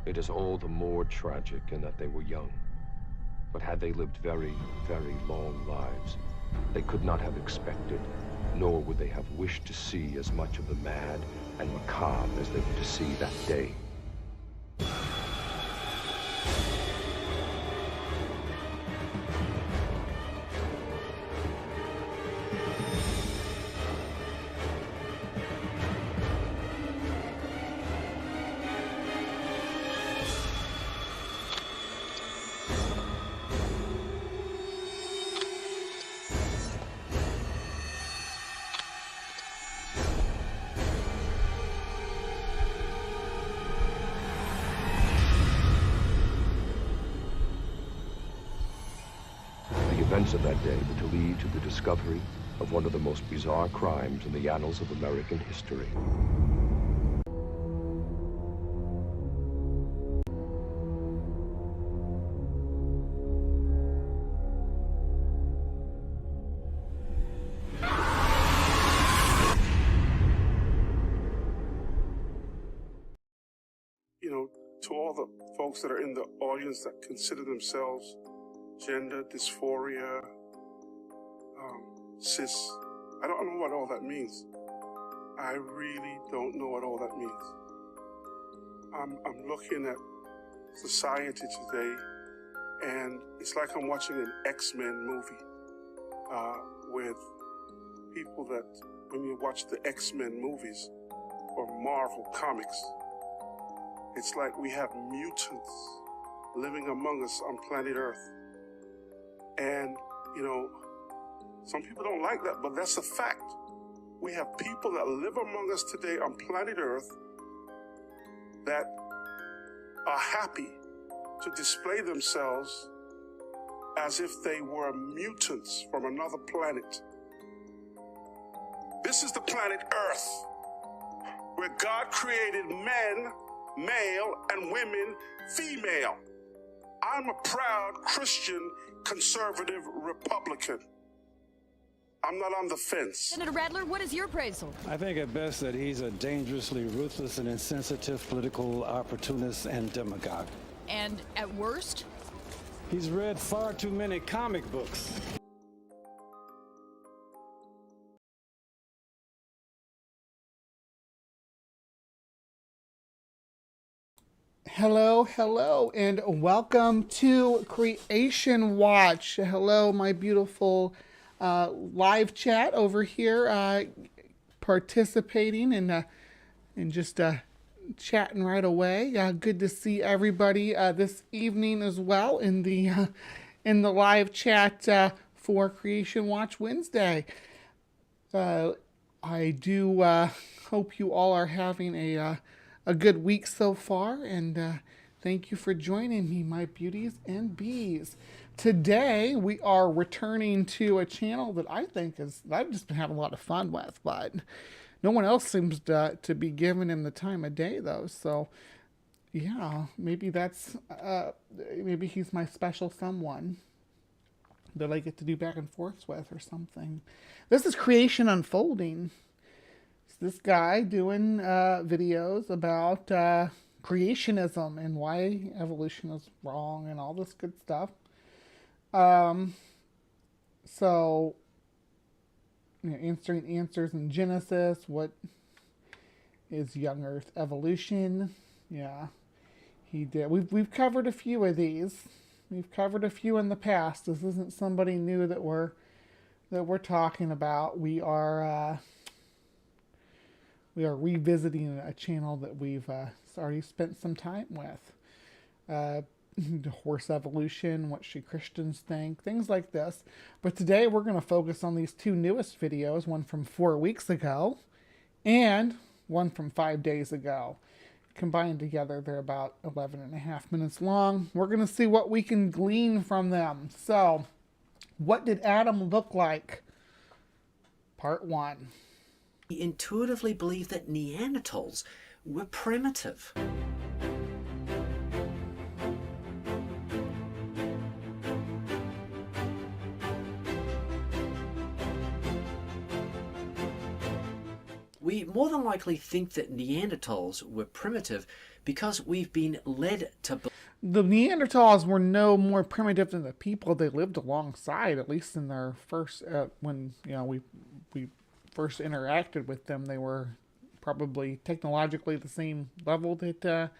It is all the more tragic in that they were young. But had they lived very, very long lives, they could not have expected, nor would they have wished to see as much of the mad and macabre as they were to see that day. The events of that day were to lead to the discovery of one of the most bizarre crimes in the annals of American history. You know, to all the folks that are in the audience that consider themselves gender dysphoria, cis. I don't know what all that means. I really don't know what all that means. I'm looking at society today, and it's like I'm watching an X-Men movie with people that, when you watch the X-Men movies or Marvel comics, it's like we have mutants living among us on planet Earth. And, you know, some people don't like that, but that's a fact. We have people that live among us today on planet Earth that are happy to display themselves as if they were mutants from another planet. This is the planet Earth, where God created men, male, and women, female. I'm a proud Christian conservative Republican. I'm not on the fence. Senator Radler, what is your appraisal? I think at best that he's a dangerously ruthless and insensitive political opportunist and demagogue. And at worst? He's read far too many comic books. Hello, hello, and welcome to Creation Watch. Hello, my beautiful live chat over here, participating and just chatting right away. Good to see everybody this evening as well in the live chat for Creation Watch Wednesday. I do hope you all are having a good week so far, and thank you for joining me, my beauties and bees. Today, we are returning to a channel that I think I've just been having a lot of fun with, but no one else seems to be giving him the time of day, though. So, yeah, maybe that's, maybe he's my special someone that I get to do back and forth with or something. This is Creation Unfolding. This guy doing videos about creationism and why evolution is wrong and all this good stuff. So, you know, answering answers in Genesis. What is young Earth evolution? Yeah, he did. We've covered a few of these. We've covered a few in the past. This isn't somebody new that we're talking about. We are we are revisiting a channel that we've already spent some time with. Horse evolution, what should Christians think, things like this. But today we're going to focus on these two newest videos, one from 4 weeks ago and one from 5 days ago. Combined together, they're about 11.5 minutes long. We're going to see what we can glean from them. So, what did Adam look like? Part 1. We intuitively believe that Neanderthals were primitive. We more than likely think that Neanderthals were primitive because we've been led to believe. The Neanderthals were no more primitive than the people they lived alongside, at least in their first, when, you know, we first interacted with them. They were probably technologically the same level that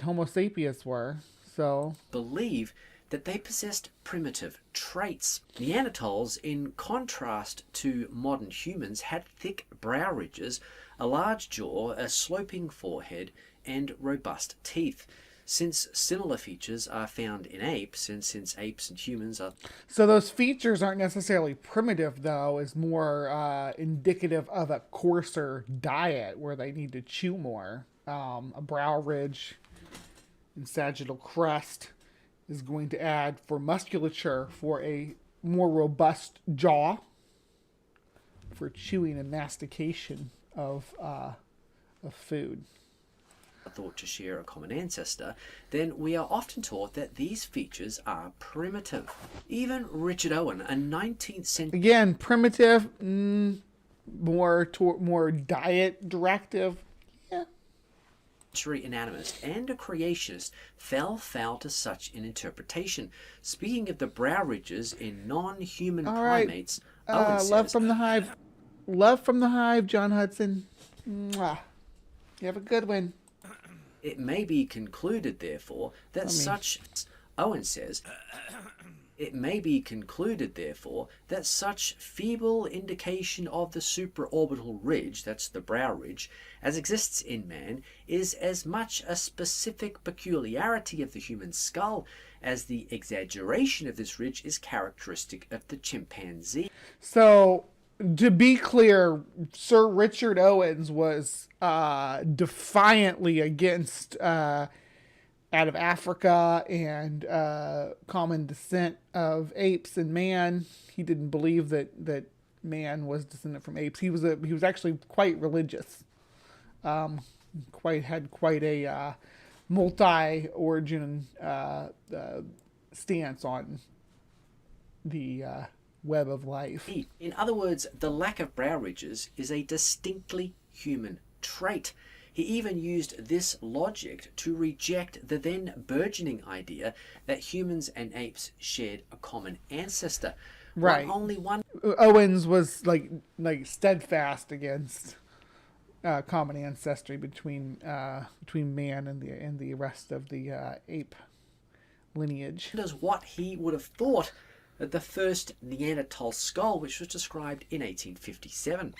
Homo sapiens were. So believe that they possessed primitive traits. Neanderthals, in contrast to modern humans, had thick brow ridges, a large jaw, a sloping forehead, and robust teeth. Since similar features are found in apes, and since apes and humans are... So those features aren't necessarily primitive, though, is more indicative of a coarser diet where they need to chew more. A brow ridge and sagittal crest is going to add for musculature, for a more robust jaw, for chewing and mastication of food. Thought to share a common ancestor, then we are often taught that these features are primitive. Even Richard Owen, a 19th century... Again, primitive, more diet directive. Anatomist and a creationist fell foul to such an interpretation. Speaking of the brow ridges in non-human primates, Owen says, love from the Hive. Love from the Hive, John Hudson. Mwah. You have a good one. It may be concluded, therefore, that Owen says, it may be concluded, therefore, that such feeble indication of the supraorbital ridge, that's the brow ridge, as exists in man, is as much a specific peculiarity of the human skull as the exaggeration of this ridge is characteristic of the chimpanzee. So, to be clear, Sir Richard Owens was defiantly against out of Africa and common descent of apes and man. He didn't believe that man was descended from apes. He was actually quite religious. Had quite a multi-origin stance on the web of life. In other words, the lack of brow ridges is a distinctly human trait. He even used this logic to reject the then burgeoning idea that humans and apes shared a common ancestor. Right. Only one. Owens was like steadfast against common ancestry between man and the rest of the ape lineage. Does what he would have thought of the first Neanderthal skull, which was described in 1857.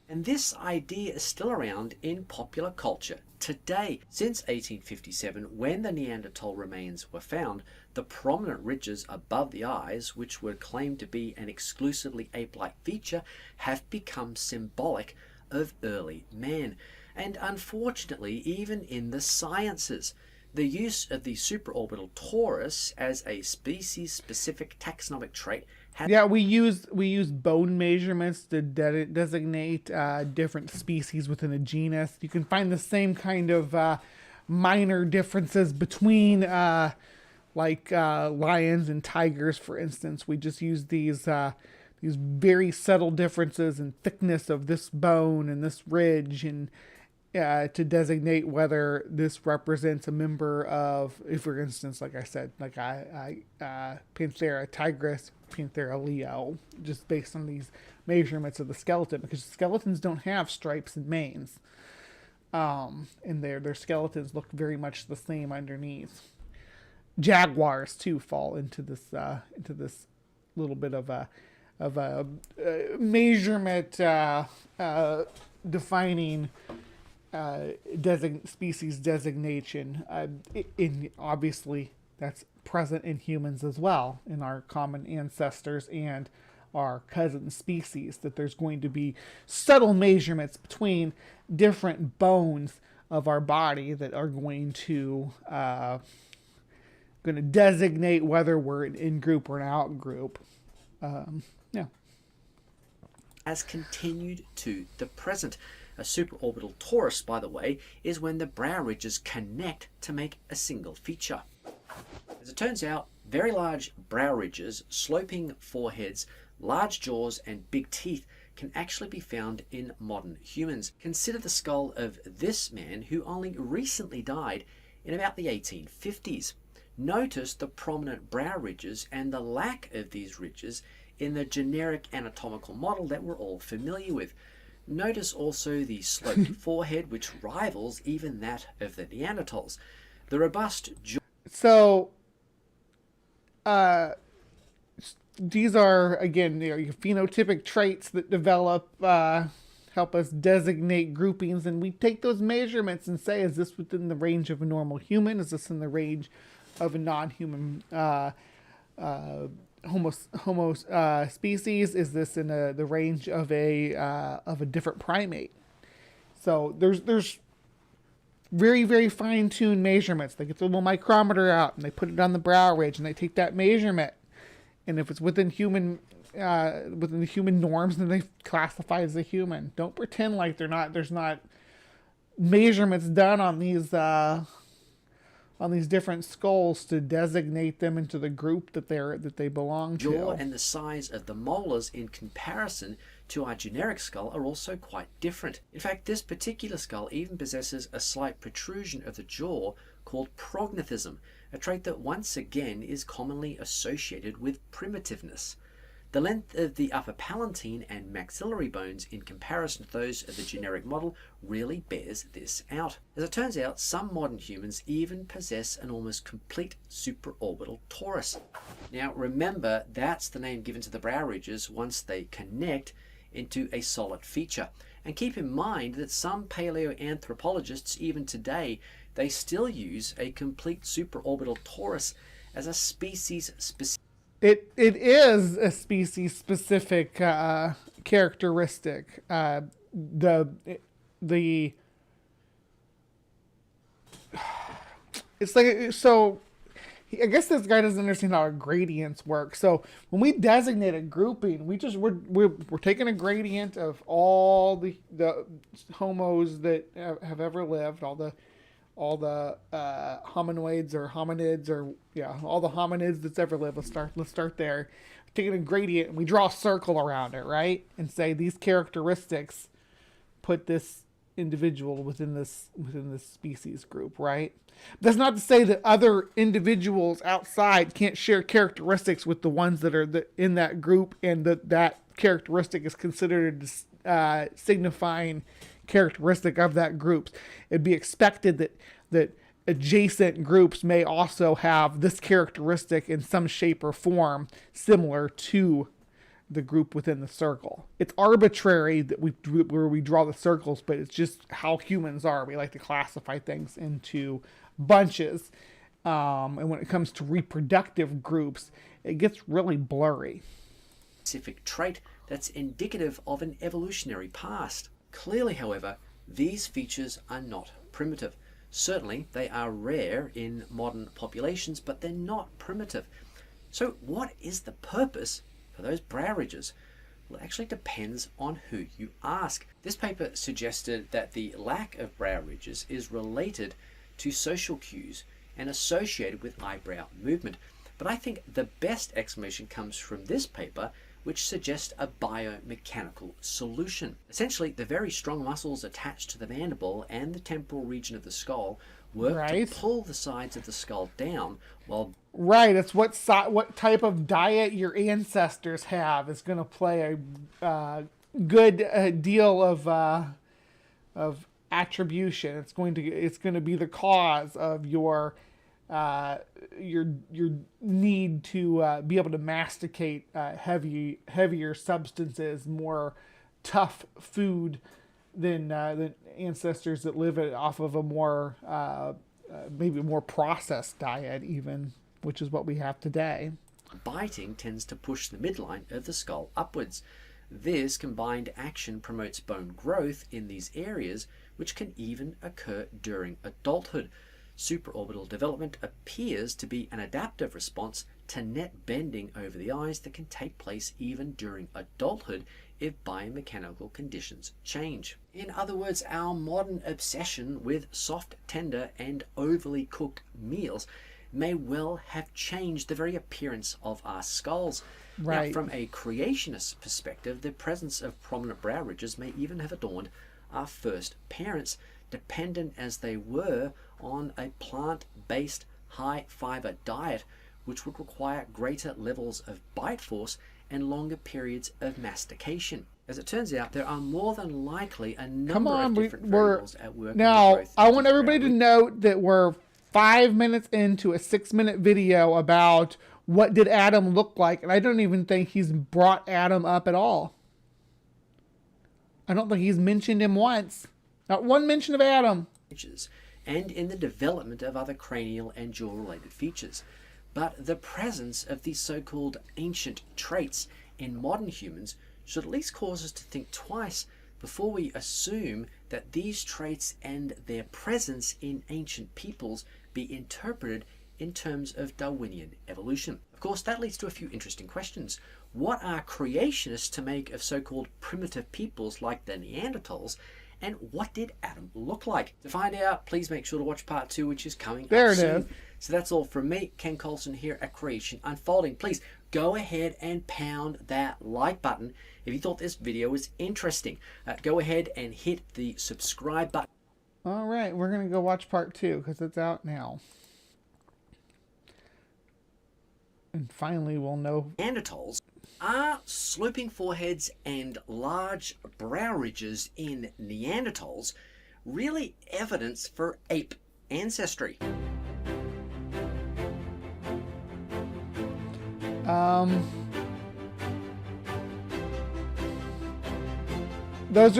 And this idea is still around in popular culture today. Since 1857, when the Neanderthal remains were found, the prominent ridges above the eyes, which were claimed to be an exclusively ape-like feature, have become symbolic of early man. And unfortunately, even in the sciences, the use of the supraorbital torus as a species-specific taxonomic trait has... Yeah, we use bone measurements to designate different species within a genus. You can find the same kind of minor differences between lions and tigers, for instance. We just use these very subtle differences in thickness of this bone and this ridge, and to designate whether this represents a member of, if for instance, like I said, Panthera tigris, Panthera leo, just based on these measurements of the skeleton, because skeletons don't have stripes and manes, and their skeletons look very much the same underneath. Jaguars too fall into this little bit of a measurement defining species designation. Obviously, that's present in humans as well, in our common ancestors and our cousin species, that there's going to be subtle measurements between different bones of our body that are going to designate whether we're an in-group or an out-group. Yeah. Has continued to the present. A supraorbital torus, by the way, is when the brow ridges connect to make a single feature. As it turns out, very large brow ridges, sloping foreheads, large jaws and big teeth can actually be found in modern humans. Consider the skull of this man, who only recently died in about the 1850s. Notice the prominent brow ridges and the lack of these ridges in the generic anatomical model that we're all familiar with. Notice also the sloped forehead, which rivals even that of the Neanderthals. The robust jaw. So, these are, again, your phenotypic traits that develop, help us designate groupings, and we take those measurements and say, is this within the range of a normal human? Is this in the range of a non-human homo species? Is this in the range of a different primate? So there's very, very fine-tuned measurements. They get the little micrometer out and they put it on the brow ridge and they take that measurement. And if it's within the human norms, then they classify as a human. Don't pretend like there's not measurements done on these different skulls to designate them into the group that they belong to. Jaw and the size of the molars in comparison to our generic skull are also quite different. In fact, this particular skull even possesses a slight protrusion of the jaw called prognathism, a trait that once again is commonly associated with primitiveness. The length of the upper palatine and maxillary bones in comparison to those of the generic model really bears this out. As it turns out, some modern humans even possess an almost complete supraorbital torus. Now remember, that's the name given to the brow ridges once they connect into a solid feature. And keep in mind that some paleoanthropologists, even today, they still use a complete supraorbital torus as a species-specific. It is a species-specific characteristic. It's like, so I guess this guy doesn't understand how gradients work. So when we designate a grouping, we're taking a gradient of all the homos that have ever lived, all the hominoids or hominids, or all the hominids that's ever lived. Let's start there. Taking a gradient and we draw a circle around it, right? And say these characteristics put this individual within this species group, right? That's not to say that other individuals outside can't share characteristics with the ones that are in that group, and that characteristic is considered a signifying characteristic of that group. It'd be expected that adjacent groups may also have this characteristic in some shape or form similar to the group within the circle. It's arbitrary that where we draw the circles, but it's just how humans are. We like to classify things into bunches, and when it comes to reproductive groups, it gets really blurry. Specific trait that's indicative of an evolutionary past. Clearly, however, these features are not primitive. Certainly, they are rare in modern populations, but they're not primitive. So what is the purpose for those brow ridges? Well, it actually depends on who you ask. This paper suggested that the lack of brow ridges is related to social cues and associated with eyebrow movement. But I think the best explanation comes from this paper, which suggests a biomechanical solution. Essentially, the very strong muscles attached to the mandible and the temporal region of the skull work to pull the sides of the skull down while... Right, it's what type of diet your ancestors have is going to play a good deal of attribution. It's going to be the cause of your your need to be able to masticate heavier substances, more tough food than ancestors that live off of a more maybe a more processed diet, even, which is what we have today. Biting tends to push the midline of the skull upwards. This combined action promotes bone growth in these areas, which can even occur during adulthood. Supraorbital development appears to be an adaptive response to net bending over the eyes that can take place even during adulthood if biomechanical conditions change. In other words, our modern obsession with soft, tender, and overly cooked meals may well have changed the very appearance of our skulls. Right. Now, from a creationist perspective, the presence of prominent brow ridges may even have adorned our first parents, dependent as they were on a plant-based high-fiber diet, which would require greater levels of bite force and longer periods of mastication. As it turns out, there are more than likely a number of different variables at work. Now, I want everybody to note that we're 5 minutes into a 6-minute video about what did Adam look like, and I don't even think he's brought Adam up at all. I don't think he's mentioned him once. Not one mention of Adam. And in the development of other cranial and jaw-related features. But the presence of these so-called ancient traits in modern humans should at least cause us to think twice before we assume that these traits and their presence in ancient peoples be interpreted in terms of Darwinian evolution. Of course, that leads to a few interesting questions. What are creationists to make of so-called primitive peoples like the Neanderthals? And what did Adam look like? To find out, please make sure to watch part 2, which is coming up soon. So that's all from me, Ken Colson, here at Creation Unfolding. Please go ahead and pound that like button if you thought this video was interesting. Go ahead and hit the subscribe button. All right, we're going to go watch part 2 because it's out now. And finally, we'll know. Neanderthals are sloping foreheads and large brow ridges in Neanderthals really evidence for ape ancestry? Those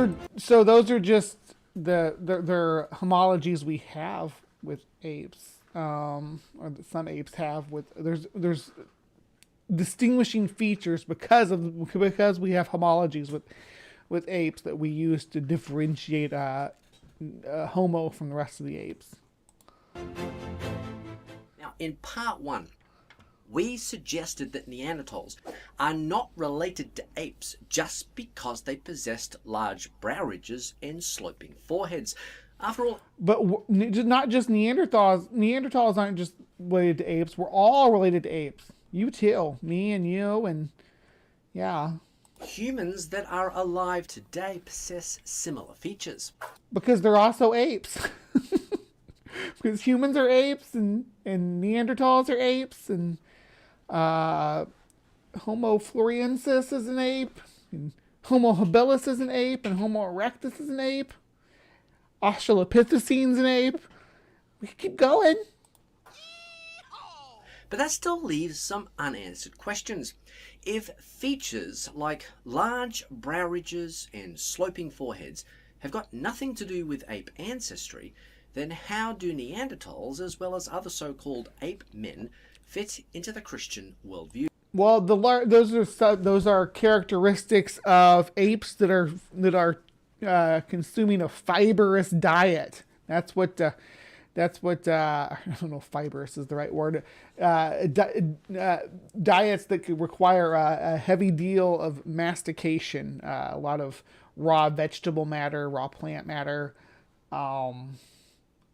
are just they're homologies we have with apes, or that some apes have with. There's distinguishing features because we have homologies with apes that we use to differentiate Homo from the rest of the apes. Now, in part 1, we suggested that Neanderthals are not related to apes just because they possessed large brow ridges and sloping foreheads. After all... But not just Neanderthals. Neanderthals aren't just related to apes. We're all related to apes. You too. Me and you and... yeah. Humans that are alive today possess similar features. Because they're also apes. Because humans are apes and Neanderthals are apes and... Homo floresiensis is an ape, and Homo habilis is an ape, and Homo erectus is an ape. Australopithecines an ape. We can keep going. But that still leaves some unanswered questions. If features like large brow ridges and sloping foreheads have got nothing to do with ape ancestry, then how do Neanderthals, as well as other so-called ape men, fit into the Christian worldview? Well, those are characteristics of apes that are consuming a fibrous diet. That's what I don't know if fibrous is the right word. Diets that could require a heavy deal of mastication, a lot of raw vegetable matter, raw plant matter,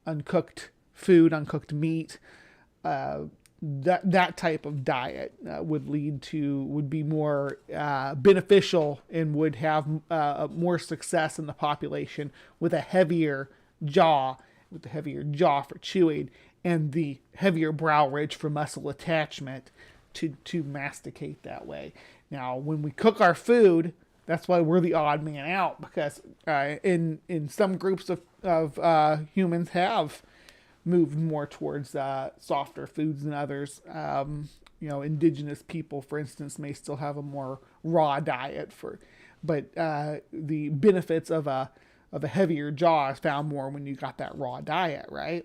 uncooked food, uncooked meat. That type of diet would be more beneficial and would have more success in the population with a heavier jaw for chewing and the heavier brow ridge for muscle attachment to masticate that way. Now, when we cook our food, that's why we're the odd man out, because in some groups of humans have moved more towards softer foods than others. Indigenous people, for instance, may still have a more raw diet, but the benefits of a heavier jaw is found more when you got that raw diet, right?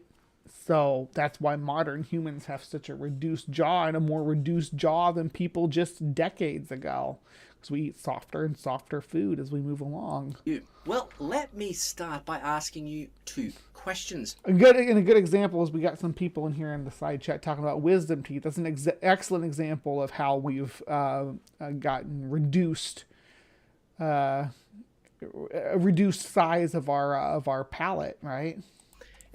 So that's why modern humans have such a reduced jaw and a more reduced jaw than people just decades ago. Because we eat softer and softer food as we move along. Well, let me start by asking you 2 questions. A good example is we got some people in here in the side chat talking about wisdom teeth. That's an excellent example of how we've gotten reduced size of our palate, right?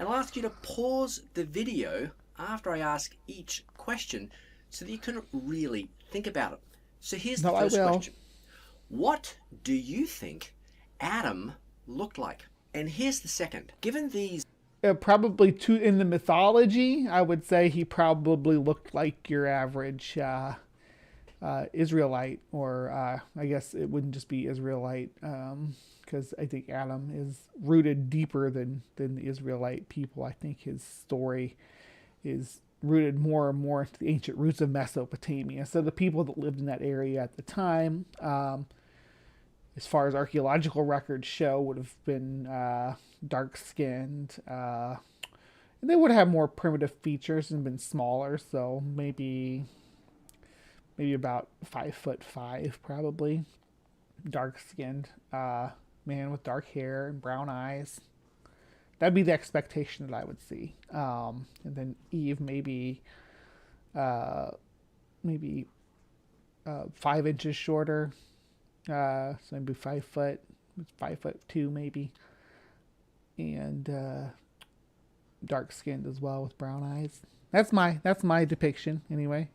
And I'll ask you to pause the video after I ask each question so that you can really think about it. So here's the first question. What do you think Adam looked like? And here's the second. Given these... probably in the mythology, I would say he probably looked like your average Israelite, or I guess it wouldn't just be Israelite, because I think Adam is rooted deeper than the Israelite people. I think his story is rooted more and more into the ancient roots of Mesopotamia. So the people that lived in that area at the time, as far as archaeological records show, would have been dark-skinned. And they would have more primitive features and been smaller, so maybe about 5'5", probably. Dark-skinned man with dark hair and brown eyes. That'd be the expectation that I would see. And then Eve maybe 5 inches shorter. So maybe 5 foot, 5'2" maybe. And dark-skinned as well with brown eyes. That's my depiction anyway.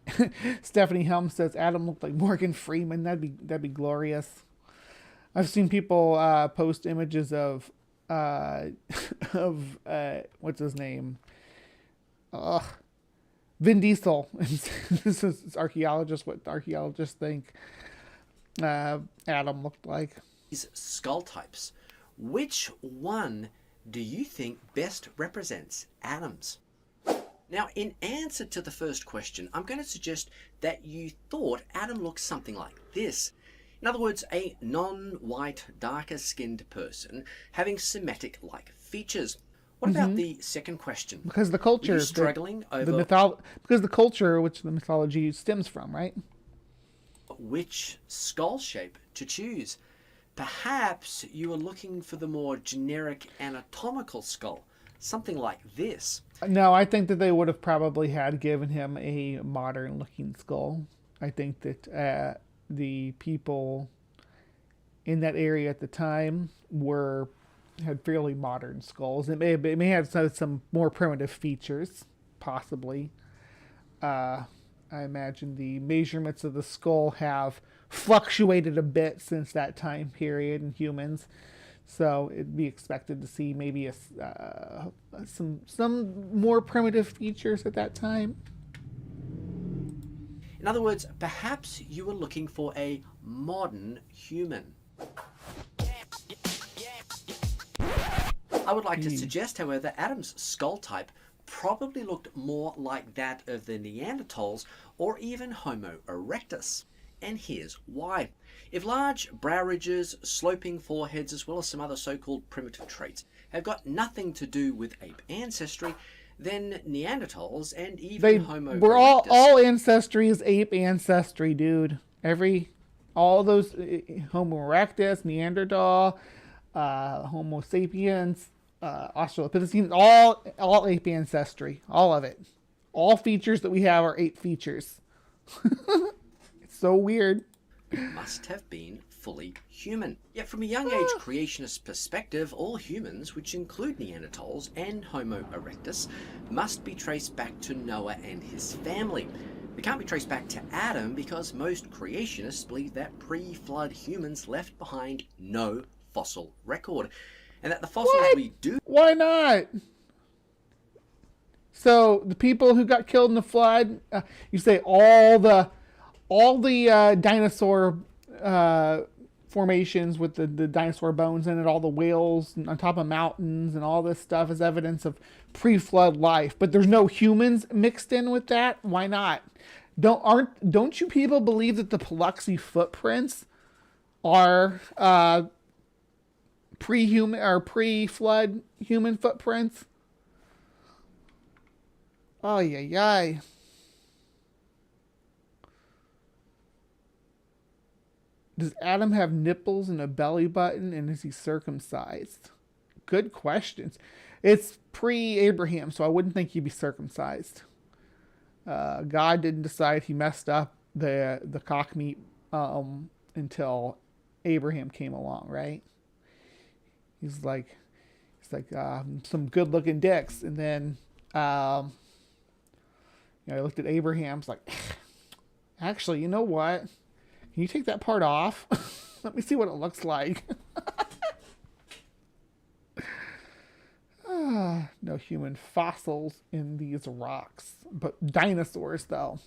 Stephanie Helm says Adam looked like Morgan Freeman. That'd be glorious. I've seen people post images of what's his name? Vin Diesel. This is archaeologists. What archaeologists think Adam looked like. These skull types. Which one do you think best represents Adam's? Now, in answer to the first question, I'm going to suggest that you thought Adam looked something like this. In other words, a non-white, darker-skinned person having Semitic-like features. What about the second question? Because the culture, were you struggling over because the culture which the mythology stems from, right? Which skull shape to choose? Perhaps you were looking for the more generic anatomical skull, something like this. No, I think that they would have probably had given him a modern-looking skull. I think that the people in that area at the time had fairly modern skulls. It may have some more primitive features, possibly. I imagine the measurements of the skull have fluctuated a bit since that time period in humans. So it'd be expected to see maybe some more primitive features at that time. In other words, perhaps you were looking for a modern human. I would like to suggest, however, that Adam's skull type probably looked more like that of the Neanderthals or even Homo erectus. And here's why. If large brow ridges, sloping foreheads, as well as some other so-called primitive traits have got nothing to do with ape ancestry, then Neanderthals and even Homo erectus... all ancestry is ape ancestry, dude. All those Homo erectus, Neanderthal, Homo sapiens, Australopithecines, all ape ancestry. All of it. All features that we have are ape features. It's so weird. Must have been fully human. Yet from a young age creationist perspective, all humans, which include Neanderthals and Homo erectus, must be traced back to Noah and his family. They can't be traced back to Adam because most creationists believe that pre-flood humans left behind no fossil record. And that the fossils we do... Why not? So the people who got killed in the flood, you say all the dinosaur formations with the dinosaur bones in it, all the whales on top of mountains and all this stuff is evidence of pre-flood life. But there's no humans mixed in with that. Why not? Don't you people believe that the Paluxy footprints are pre-human or pre-flood human footprints? Oh yeah. Does Adam have nipples and a belly button, and is he circumcised? Good questions. It's pre-Abraham, so I wouldn't think he'd be circumcised. God didn't decide he messed up the cock meat until Abraham came along, right? He's like some good-looking dicks, and then I looked at Abraham's like, actually, you know what? Can you take that part off? Let me see what it looks like. No human fossils in these rocks. But dinosaurs, though.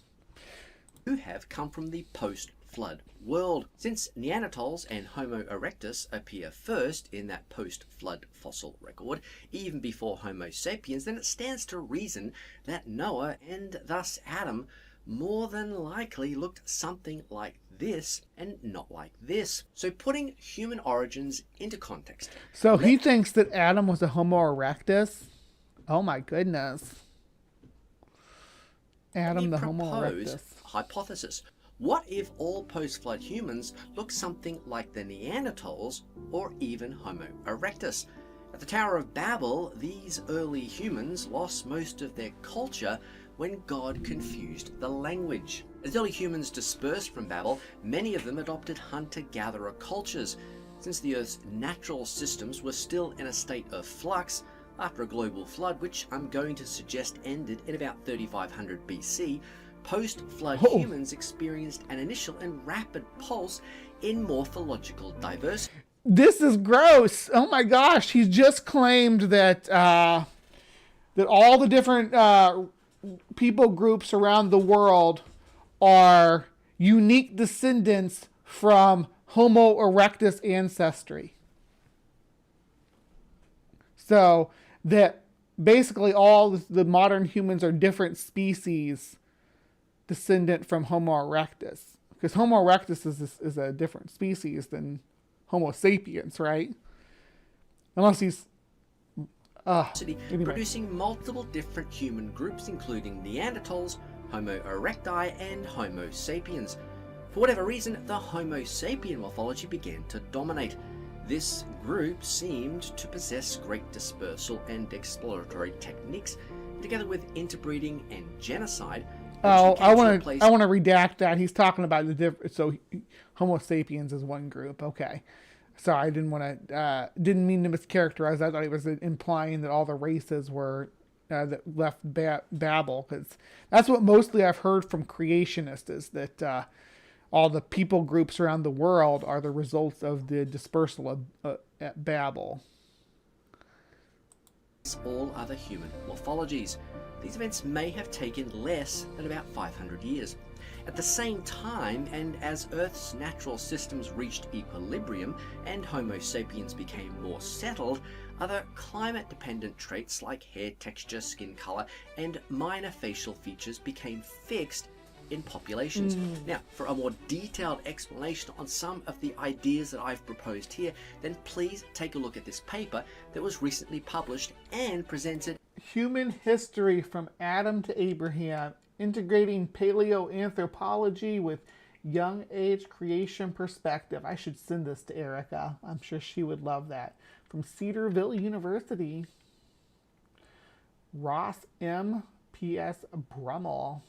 Who have come from the post-flood world. Since Neanderthals and Homo erectus appear first in that post-flood fossil record, even before Homo sapiens, then it stands to reason that Noah and thus Adam more than likely looked something like this and not like this. So putting human origins into context. So he thinks that Adam was a Homo erectus? Oh my goodness. Adam the Homo erectus. Hypothesis. What if all post-flood humans look something like the Neanderthals or even Homo erectus? At the Tower of Babel, these early humans lost most of their culture when God confused the language. As early humans dispersed from Babel, many of them adopted hunter-gatherer cultures. Since the Earth's natural systems were still in a state of flux after a global flood, which I'm going to suggest ended in about 3500 BC, post-flood humans experienced an initial and rapid pulse in morphological diversity. This is gross. Oh my gosh, he's just claimed that that all the different people groups around the world are unique descendants from Homo erectus ancestry. So that basically all the modern humans are different species descendant from Homo erectus. Because Homo erectus is a different species than Homo sapiens, right? Unless he's anyway. Producing multiple different human groups, including Neanderthals, Homo erecti, and Homo sapiens. For whatever reason, the Homo sapien morphology began to dominate. This group seemed to possess great dispersal and exploratory techniques, together with interbreeding and genocide. Oh, I want to redact that. He's talking about the different. So, Homo sapiens is one group. Okay. Sorry, I didn't want to. Didn't mean to mischaracterize. I thought he was implying that all the races were that left Babel, because that's what mostly I've heard from Creationists, is that all the people groups around the world are the results of the dispersal of at Babel. All other human morphologies. These events may have taken less than about 500 years. At the same time, and as Earth's natural systems reached equilibrium and Homo sapiens became more settled, other climate-dependent traits like hair texture, skin color, and minor facial features became fixed in populations. Now, for a more detailed explanation on some of the ideas that I've proposed here, then please take a look at this paper that was recently published and presented. Human History from Adam to Abraham, Integrating Paleoanthropology with Young Age Creation Perspective. I should send this to Erica. I'm sure she would love that. From Cedarville University. Ross M. P.S. Brummel.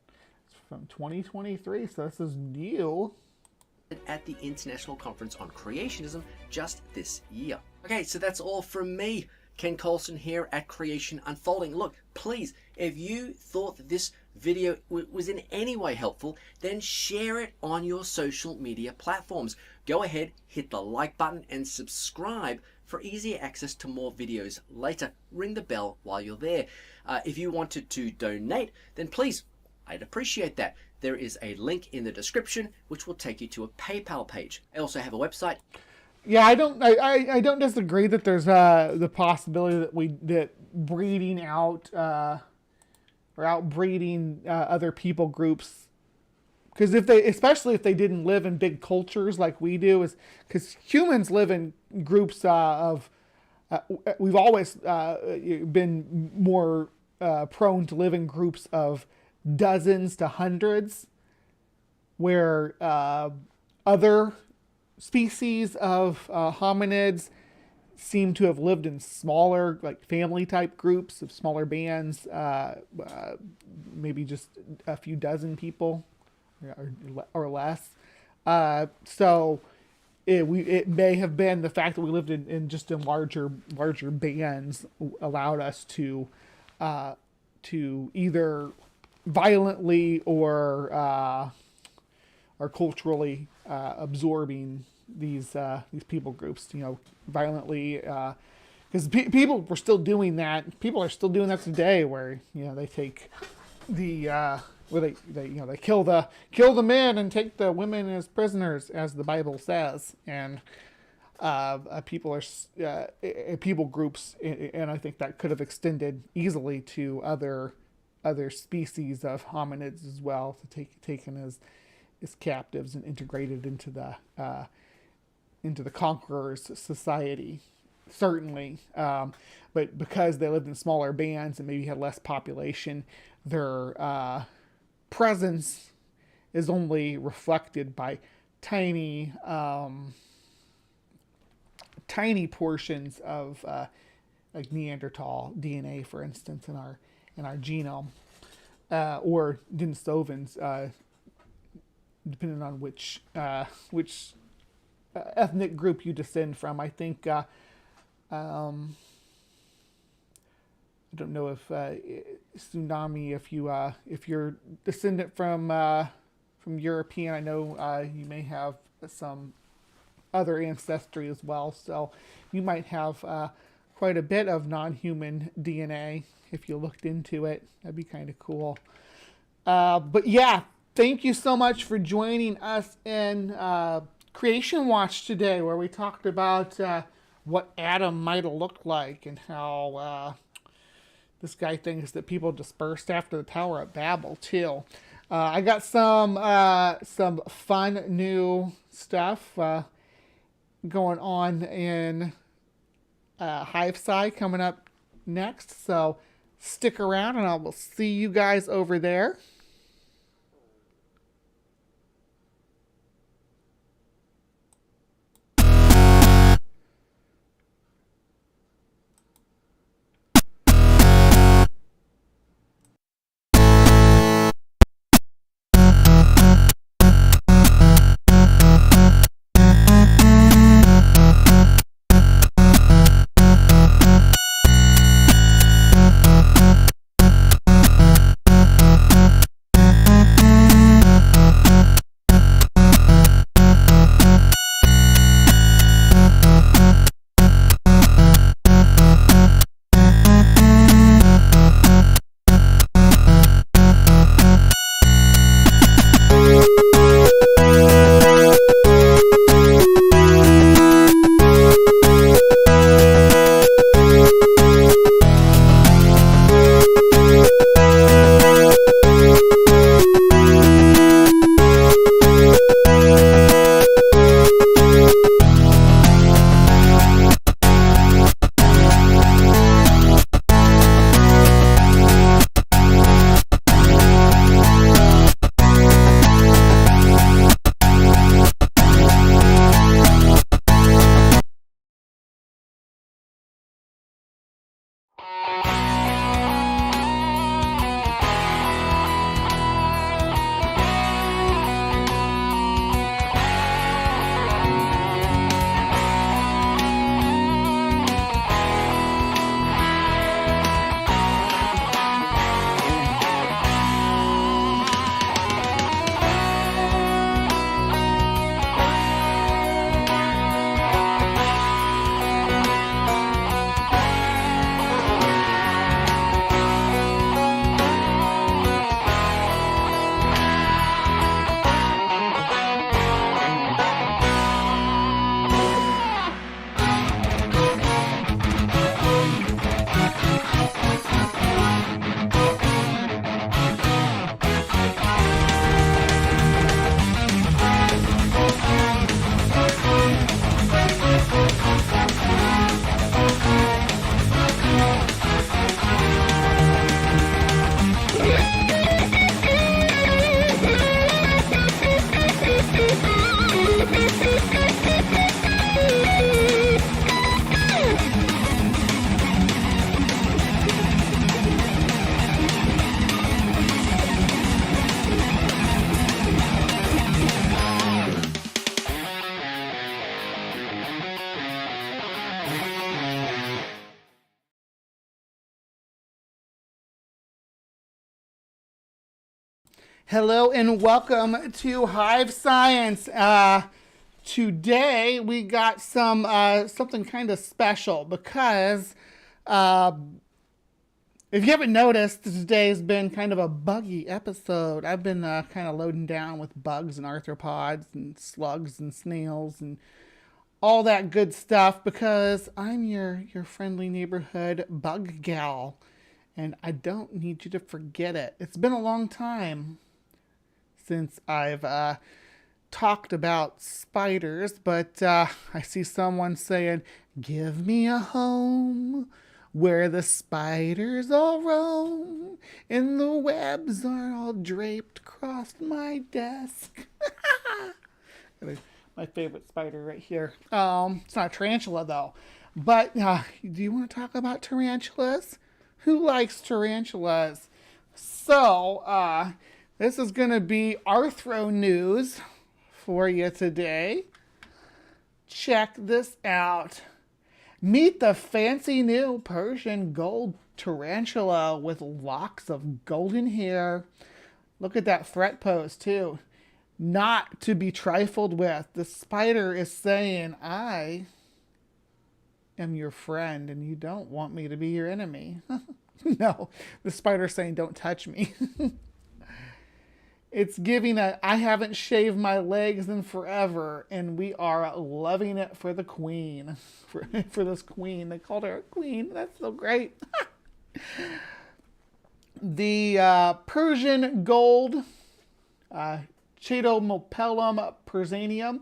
It's from 2023, so this is new. At the International Conference on Creationism just this year. Okay, so that's all from me. Ken Colson here at Creation Unfolding. Look, please, if you thought that this video was in any way helpful, then share it on your social media platforms. Go ahead, hit the like button and subscribe for easier access to more videos later. Ring the bell while you're there. If you wanted to donate, then please, I'd appreciate that. there is a link in the description which will take you to a PayPal page. I also have a website. Yeah, I don't disagree that there's the possibility that breeding out or outbreeding other people groups, because especially if they didn't live in big cultures like we do, is because humans live in groups of we've always been more prone to live in groups of dozens to hundreds, where other species of hominids seem to have lived in smaller, like family type groups of smaller bands, maybe just a few dozen people or less. So it may have been the fact that we lived in larger bands allowed us to either violently or culturally absorbing these people groups, violently, because people were still doing that. People are still doing that today, where they take the where they kill the men and take the women as prisoners, as the Bible says, and people groups, and I think that could have extended easily to other species of hominids as well, to taken as captives and integrated into the conqueror's society, certainly. But because they lived in smaller bands and maybe had less population, their presence is only reflected by tiny portions of like Neanderthal DNA, for instance, in our genome, or Denisovans, depending on which ethnic group you descend from. I think I don't know if Tsunami, if you're descendant from European, I know you may have some other ancestry as well, so you might have quite a bit of non-human DNA if you looked into it. That'd be kind of cool. But yeah, thank you so much for joining us in Creation Watch today, where we talked about what Adam might have looked like and how this guy thinks that people dispersed after the Tower of Babel too. I got some fun new stuff going on in HiveScience coming up next, so stick around and I will see you guys over there. Hello and welcome to HiveScience. Today we got something kind of special because if you haven't noticed, today has been kind of a buggy episode. I've been kind of loading down with bugs and arthropods and slugs and snails and all that good stuff because I'm your friendly neighborhood bug gal. And I don't need you to forget it. It's been a long time since I've talked about spiders, but I see someone saying, give me a home where the spiders all roam and the webs are all draped across my desk. My favorite spider right here. It's not a tarantula though. But do you want to talk about tarantulas? Who likes tarantulas? So, this is going to be arthro news for you today. Check this out. Meet the fancy new Persian gold tarantula with locks of golden hair. Look at that threat pose too. Not to be trifled with. The spider is saying, I am your friend and you don't want me to be your enemy. No, the spider's saying, don't touch me. It's giving I haven't shaved my legs in forever, and we are loving it for the queen. For this queen. They called her a queen. That's so great. The Persian gold Chaetomopelum persianum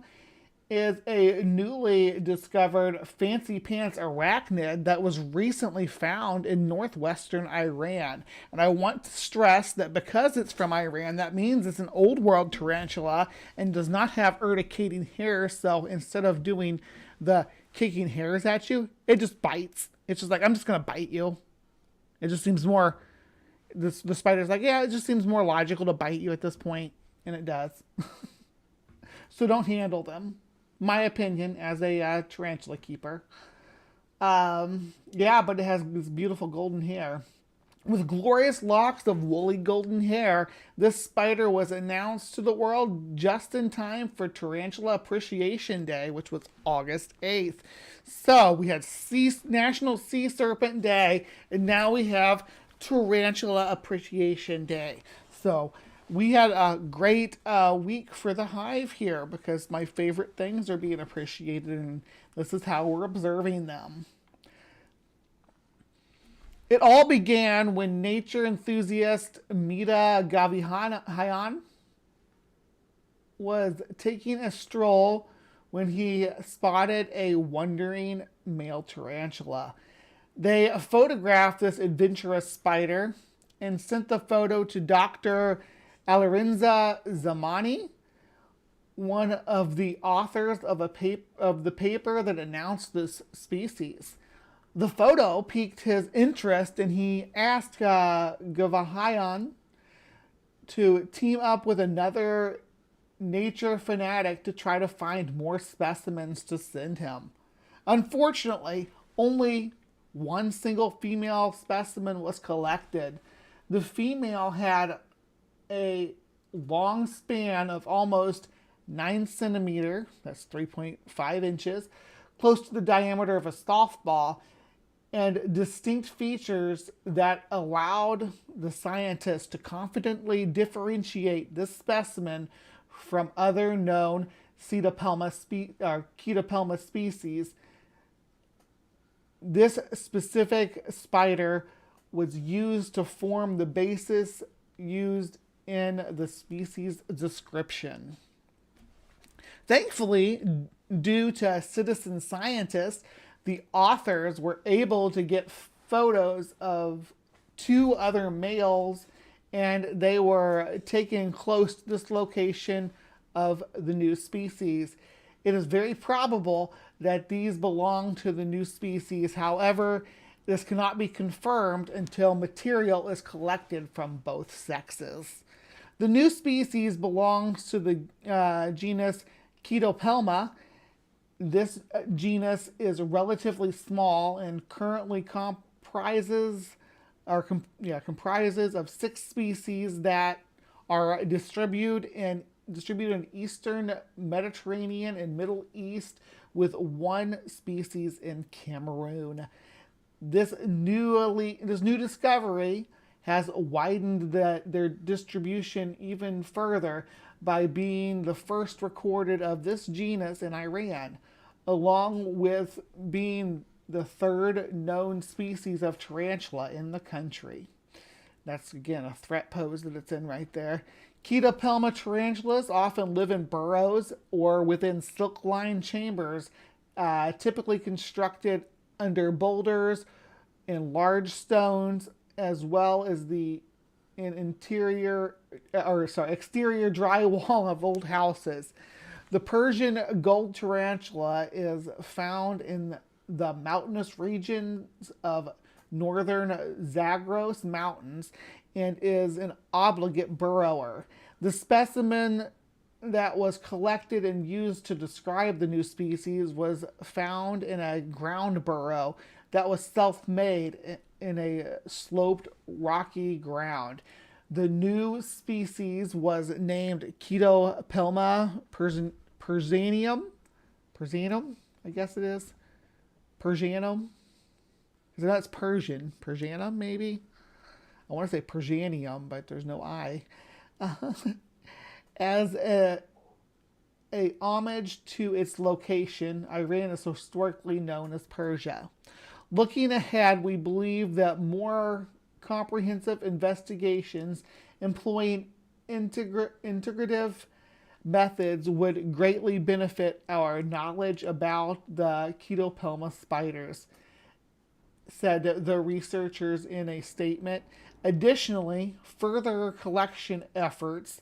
is a newly discovered fancy pants arachnid that was recently found in northwestern Iran. And I want to stress that because it's from Iran, that means it's an old world tarantula and does not have urticating hairs. So instead of doing the kicking hairs at you, it just bites. It's just like, I'm just going to bite you. It just seems more, the spider's like, yeah, it just seems more logical to bite you at this point. And it does. So don't handle them. My opinion as a tarantula keeper. Yeah, but it has this beautiful golden hair. With glorious locks of woolly golden hair, this spider was announced to the world just in time for Tarantula Appreciation Day, which was August 8th. So we had National Sea Serpent Day, and now we have Tarantula Appreciation Day. So we had a great week for the Hive here because my favorite things are being appreciated, and this is how we're observing them. It all began when nature enthusiast Mita Gavihayan was taking a stroll when he spotted a wandering male tarantula. They photographed this adventurous spider and sent the photo to Dr. Alarinza Zamani, one of the authors of the paper that announced this species. The photo piqued his interest, and he asked Gavahayan to team up with another nature fanatic to try to find more specimens to send him. Unfortunately, only one single female specimen was collected. The female had a long span of almost 9 centimeters, that's 3.5 inches, close to the diameter of a softball, and distinct features that allowed the scientists to confidently differentiate this specimen from other known Ketopelma species. This specific spider was used to form the basis used in the species description. Thankfully, due to citizen scientists, the authors were able to get photos of 2 other males, and they were taken close to this location of the new species. It is very probable that these belong to the new species. However, this cannot be confirmed until material is collected from both sexes. The new species belongs to the genus Ketopelma. This genus is relatively small and currently comprises of 6 species that are distributed in eastern Mediterranean and Middle East, with one species in Cameroon. This new discovery has widened their distribution even further by being the first recorded of this genus in Iran, along with being the third known species of tarantula in the country. That's, again, a threat pose that it's in right there. Chaetopelma tarantulas often live in burrows or within silk-lined chambers, typically constructed under boulders and large stones, as well as the exterior drywall of old houses. The Persian gold tarantula is found in the mountainous regions of northern Zagros Mountains and is an obligate burrower. The specimen that was collected and used to describe the new species was found in a ground burrow that was self-made in a sloped, rocky ground. The new species was named Chaetopelma persianum, I guess it is. Persianum. So that's Persian. Persianum, maybe? I want to say Persianium, but there's no I. As a homage to its location, Iran is historically known as Persia. Looking ahead, we believe that more comprehensive investigations employing integrative methods would greatly benefit our knowledge about the Chaetopelma spiders, said the researchers in a statement. Additionally, further collection efforts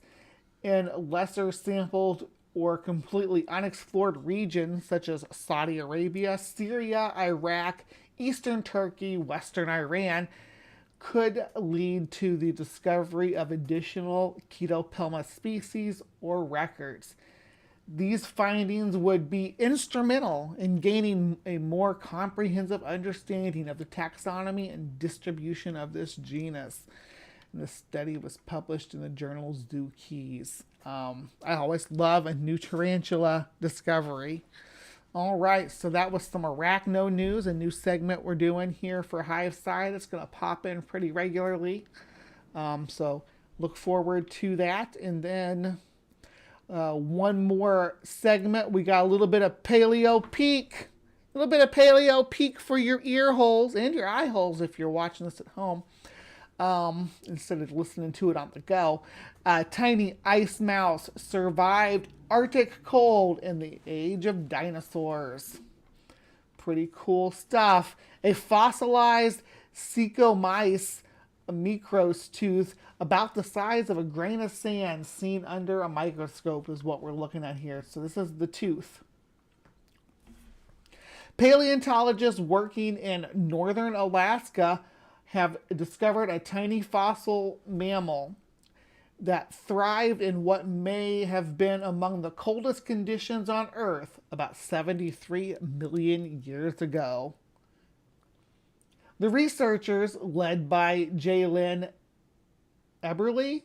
in lesser sampled or completely unexplored regions such as Saudi Arabia, Syria, Iraq, Eastern Turkey, Western Iran could lead to the discovery of additional Chaetopelma species or records. These findings would be instrumental in gaining a more comprehensive understanding of the taxonomy and distribution of this genus. And this study was published in the journal Zookeys. I always love a new tarantula discovery. All right, so that was some arachno news, a new segment we're doing here for HiveScience. It's going to pop in pretty regularly. So look forward to that. And then one more segment. We got a little bit of paleo peek. A little bit of paleo peek for your ear holes and your eye holes if you're watching this at home. Instead of listening to it on the go. A tiny ice mouse survived Arctic cold in the age of dinosaurs. Pretty cool stuff. A fossilized Cecomyces micros tooth about the size of a grain of sand seen under a microscope is what we're looking at here. So this is the tooth. Paleontologists working in northern Alaska have discovered a tiny fossil mammal that thrived in what may have been among the coldest conditions on Earth about 73 million years ago. The researchers, led by Jalen Eberle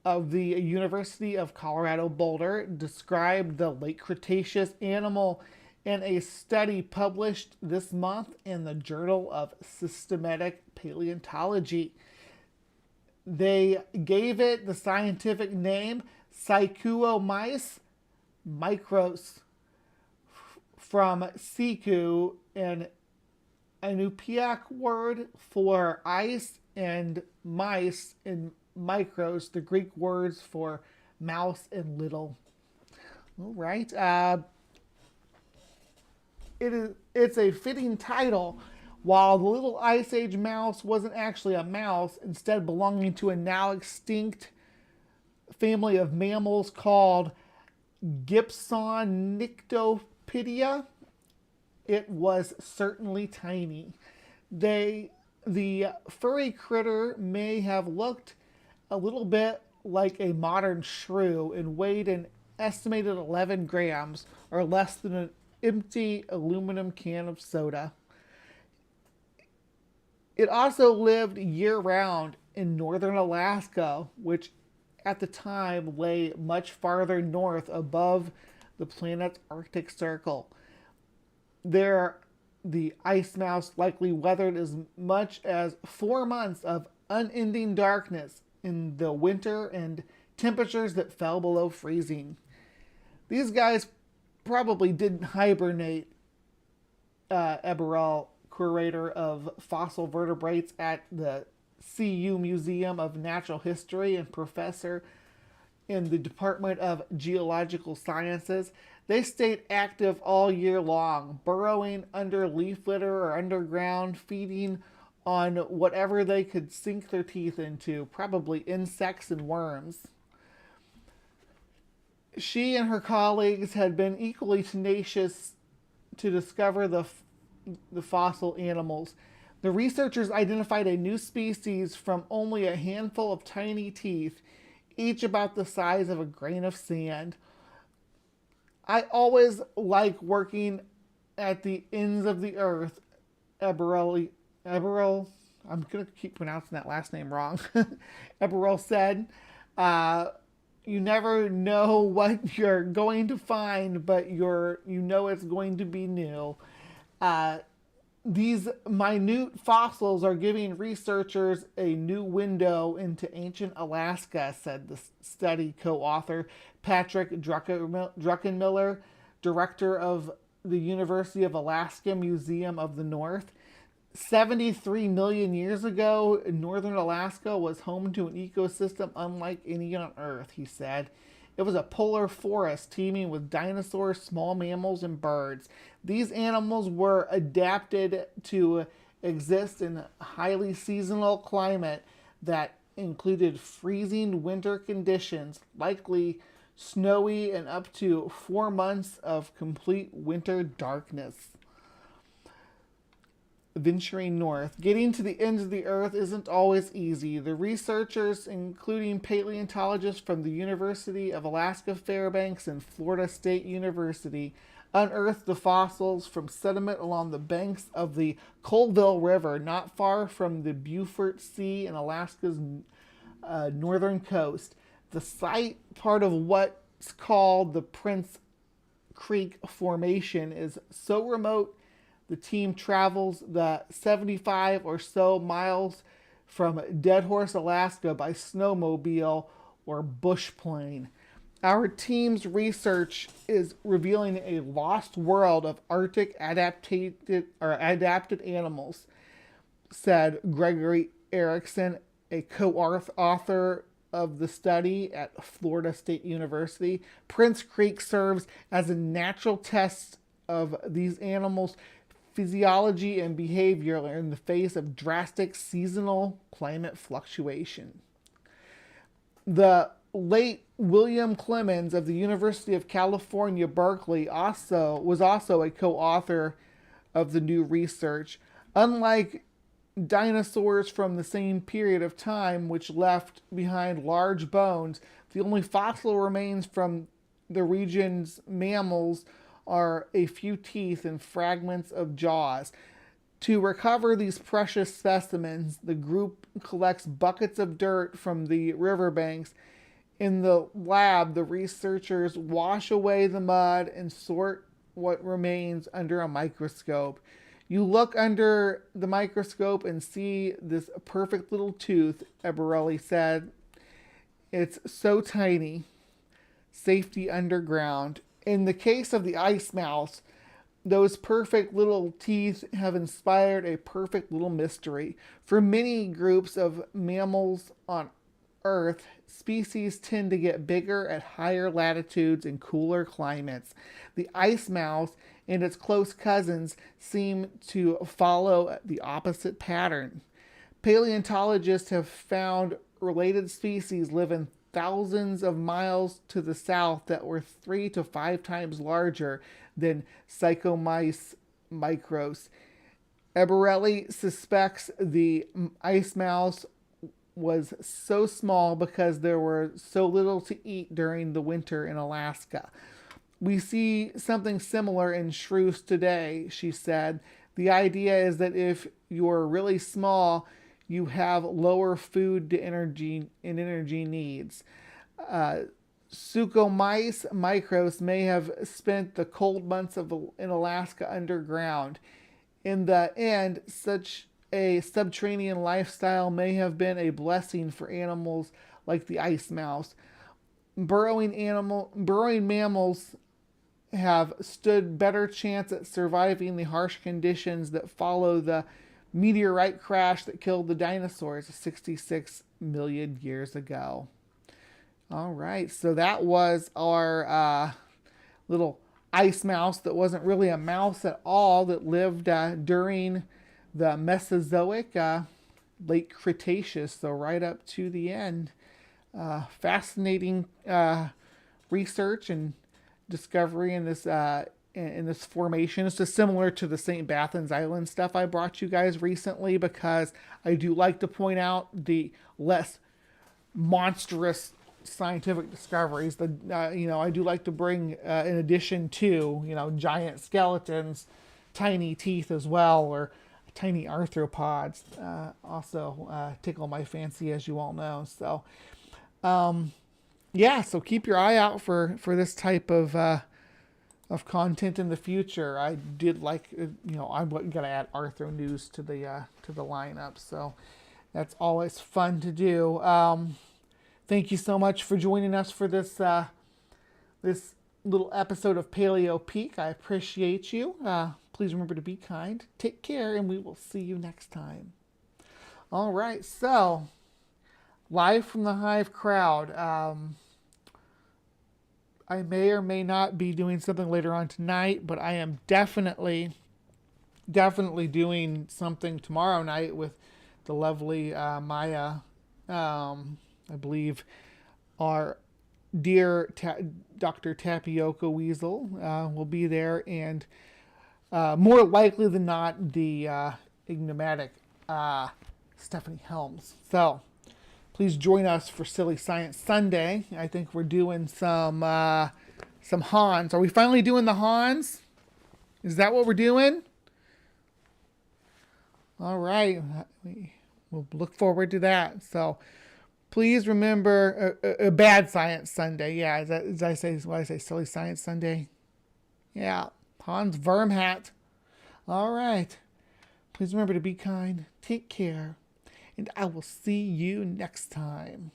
of the University of Colorado Boulder, described the late Cretaceous animal in a study published this month in the Journal of Systematic Paleontology. They gave it the scientific name Cecomyces micros, from Siku, an Inupiaq word for ice, and mice and micros, the Greek words for mouse and little. All right. It's a fitting title. While the little Ice Age mouse wasn't actually a mouse, instead belonging to a now extinct family of mammals called Gibsonyctopedia, it was certainly tiny. The furry critter may have looked a little bit like a modern shrew and weighed an estimated 11 grams, or less than an empty aluminum can of soda. It also lived year-round in northern Alaska, which at the time lay much farther north above the planet's Arctic Circle. There, the ice mouse likely weathered as much as 4 months of unending darkness in the winter and temperatures that fell below freezing. These guys probably didn't hibernate. Eberl, curator of fossil vertebrates at the CU Museum of Natural History and professor in the Department of Geological Sciences, they stayed active all year long, burrowing under leaf litter or underground, feeding on whatever they could sink their teeth into, probably insects and worms. She and her colleagues had been equally tenacious to discover the fossil animals. The researchers identified a new species from only a handful of tiny teeth, each about the size of a grain of sand. I always like working at the ends of the earth, Eberl, I'm going to keep pronouncing that last name wrong, Eberl said. You never know what you're going to find, but you know it's going to be new. These minute fossils are giving researchers a new window into ancient Alaska, said the study co-author Patrick Druckenmiller, director of the University of Alaska Museum of the North. 73 million years ago, northern Alaska was home to an ecosystem unlike any on Earth, he said. It was a polar forest teeming with dinosaurs, small mammals, and birds. These animals were adapted to exist in a highly seasonal climate that included freezing winter conditions, likely snowy, and up to 4 months of complete winter darkness. Venturing north. Getting to the ends of the earth isn't always easy. The researchers, including paleontologists from the University of Alaska Fairbanks and Florida State University, unearthed the fossils from sediment along the banks of the Colville River, not far from the Beaufort Sea and Alaska's northern coast. The site, part of what's called the Prince Creek Formation, is so remote the team travels the 75 or so miles from Dead Horse, Alaska by snowmobile or bush plane. Our team's research is revealing a lost world of Arctic adapted animals, said Gregory Erickson, a co-author of the study at Florida State University. Prince Creek serves as a natural test of these animals' physiology and behavior in the face of drastic seasonal climate fluctuation. The late William Clemens of the University of California, Berkeley, was also a co-author of the new research. Unlike dinosaurs from the same period of time, which left behind large bones, the only fossil remains from the region's mammals are a few teeth and fragments of jaws. To recover these precious specimens, the group collects buckets of dirt from the riverbanks. In the lab, the researchers wash away the mud and sort what remains under a microscope. You look under the microscope and see this perfect little tooth, Eberle said. It's so tiny. Safety underground. In the case of the ice mouse, those perfect little teeth have inspired a perfect little mystery. For many groups of mammals on Earth, species tend to get bigger at higher latitudes and cooler climates. The ice mouse and its close cousins seem to follow the opposite pattern. Paleontologists have found related species live in thousands of miles to the south that were 3 to 5 times larger than Psychomys micros. Eberle suspects the ice mouse was so small because there were so little to eat during the winter in Alaska. We see something similar in shrews today, she said. The idea is that if you're really small, you have lower food to energy needs. Suchomice micros may have spent the cold months in Alaska underground. In the end, such a subterranean lifestyle may have been a blessing for animals like the ice mouse. Burrowing mammals have stood better chance at surviving the harsh conditions that follow the meteorite crash that killed the dinosaurs 66 million years ago. All right, so that was our little ice mouse that wasn't really a mouse at all, that lived during the Mesozoic, late Cretaceous, so right up to the end. Fascinating research and discovery in this formation. It's just similar to the St. Bathans Island stuff I brought you guys recently, because I do like to point out the less monstrous scientific discoveries. I do like to bring, in addition to, giant skeletons, tiny teeth as well, or tiny arthropods, also tickle my fancy, as you all know. So, so keep your eye out for this type of content in the future. I did like, I'm gonna add Arthro news to the lineup, so that's always fun to do. Thank you so much for joining us for this this little episode of Paleo Peak. I appreciate you. Please remember to be kind, take care, and we will see you next time. All right, so live from the Hive crowd. I may or may not be doing something later on tonight, but I am definitely doing something tomorrow night with the lovely Maya. I believe our dear Dr. Tapioca Weasel will be there, and more likely than not, the enigmatic Stephanie Helms. So please join us for Silly Science Sunday. I think we're doing some Hans. Are we finally doing the Hans? Is that what we're doing? All right. We'll look forward to that. So please remember a bad Science Sunday. Yeah, did I say Silly Science Sunday? Yeah, Hans Vermhat. All right. Please remember to be kind, take care, and I will see you next time.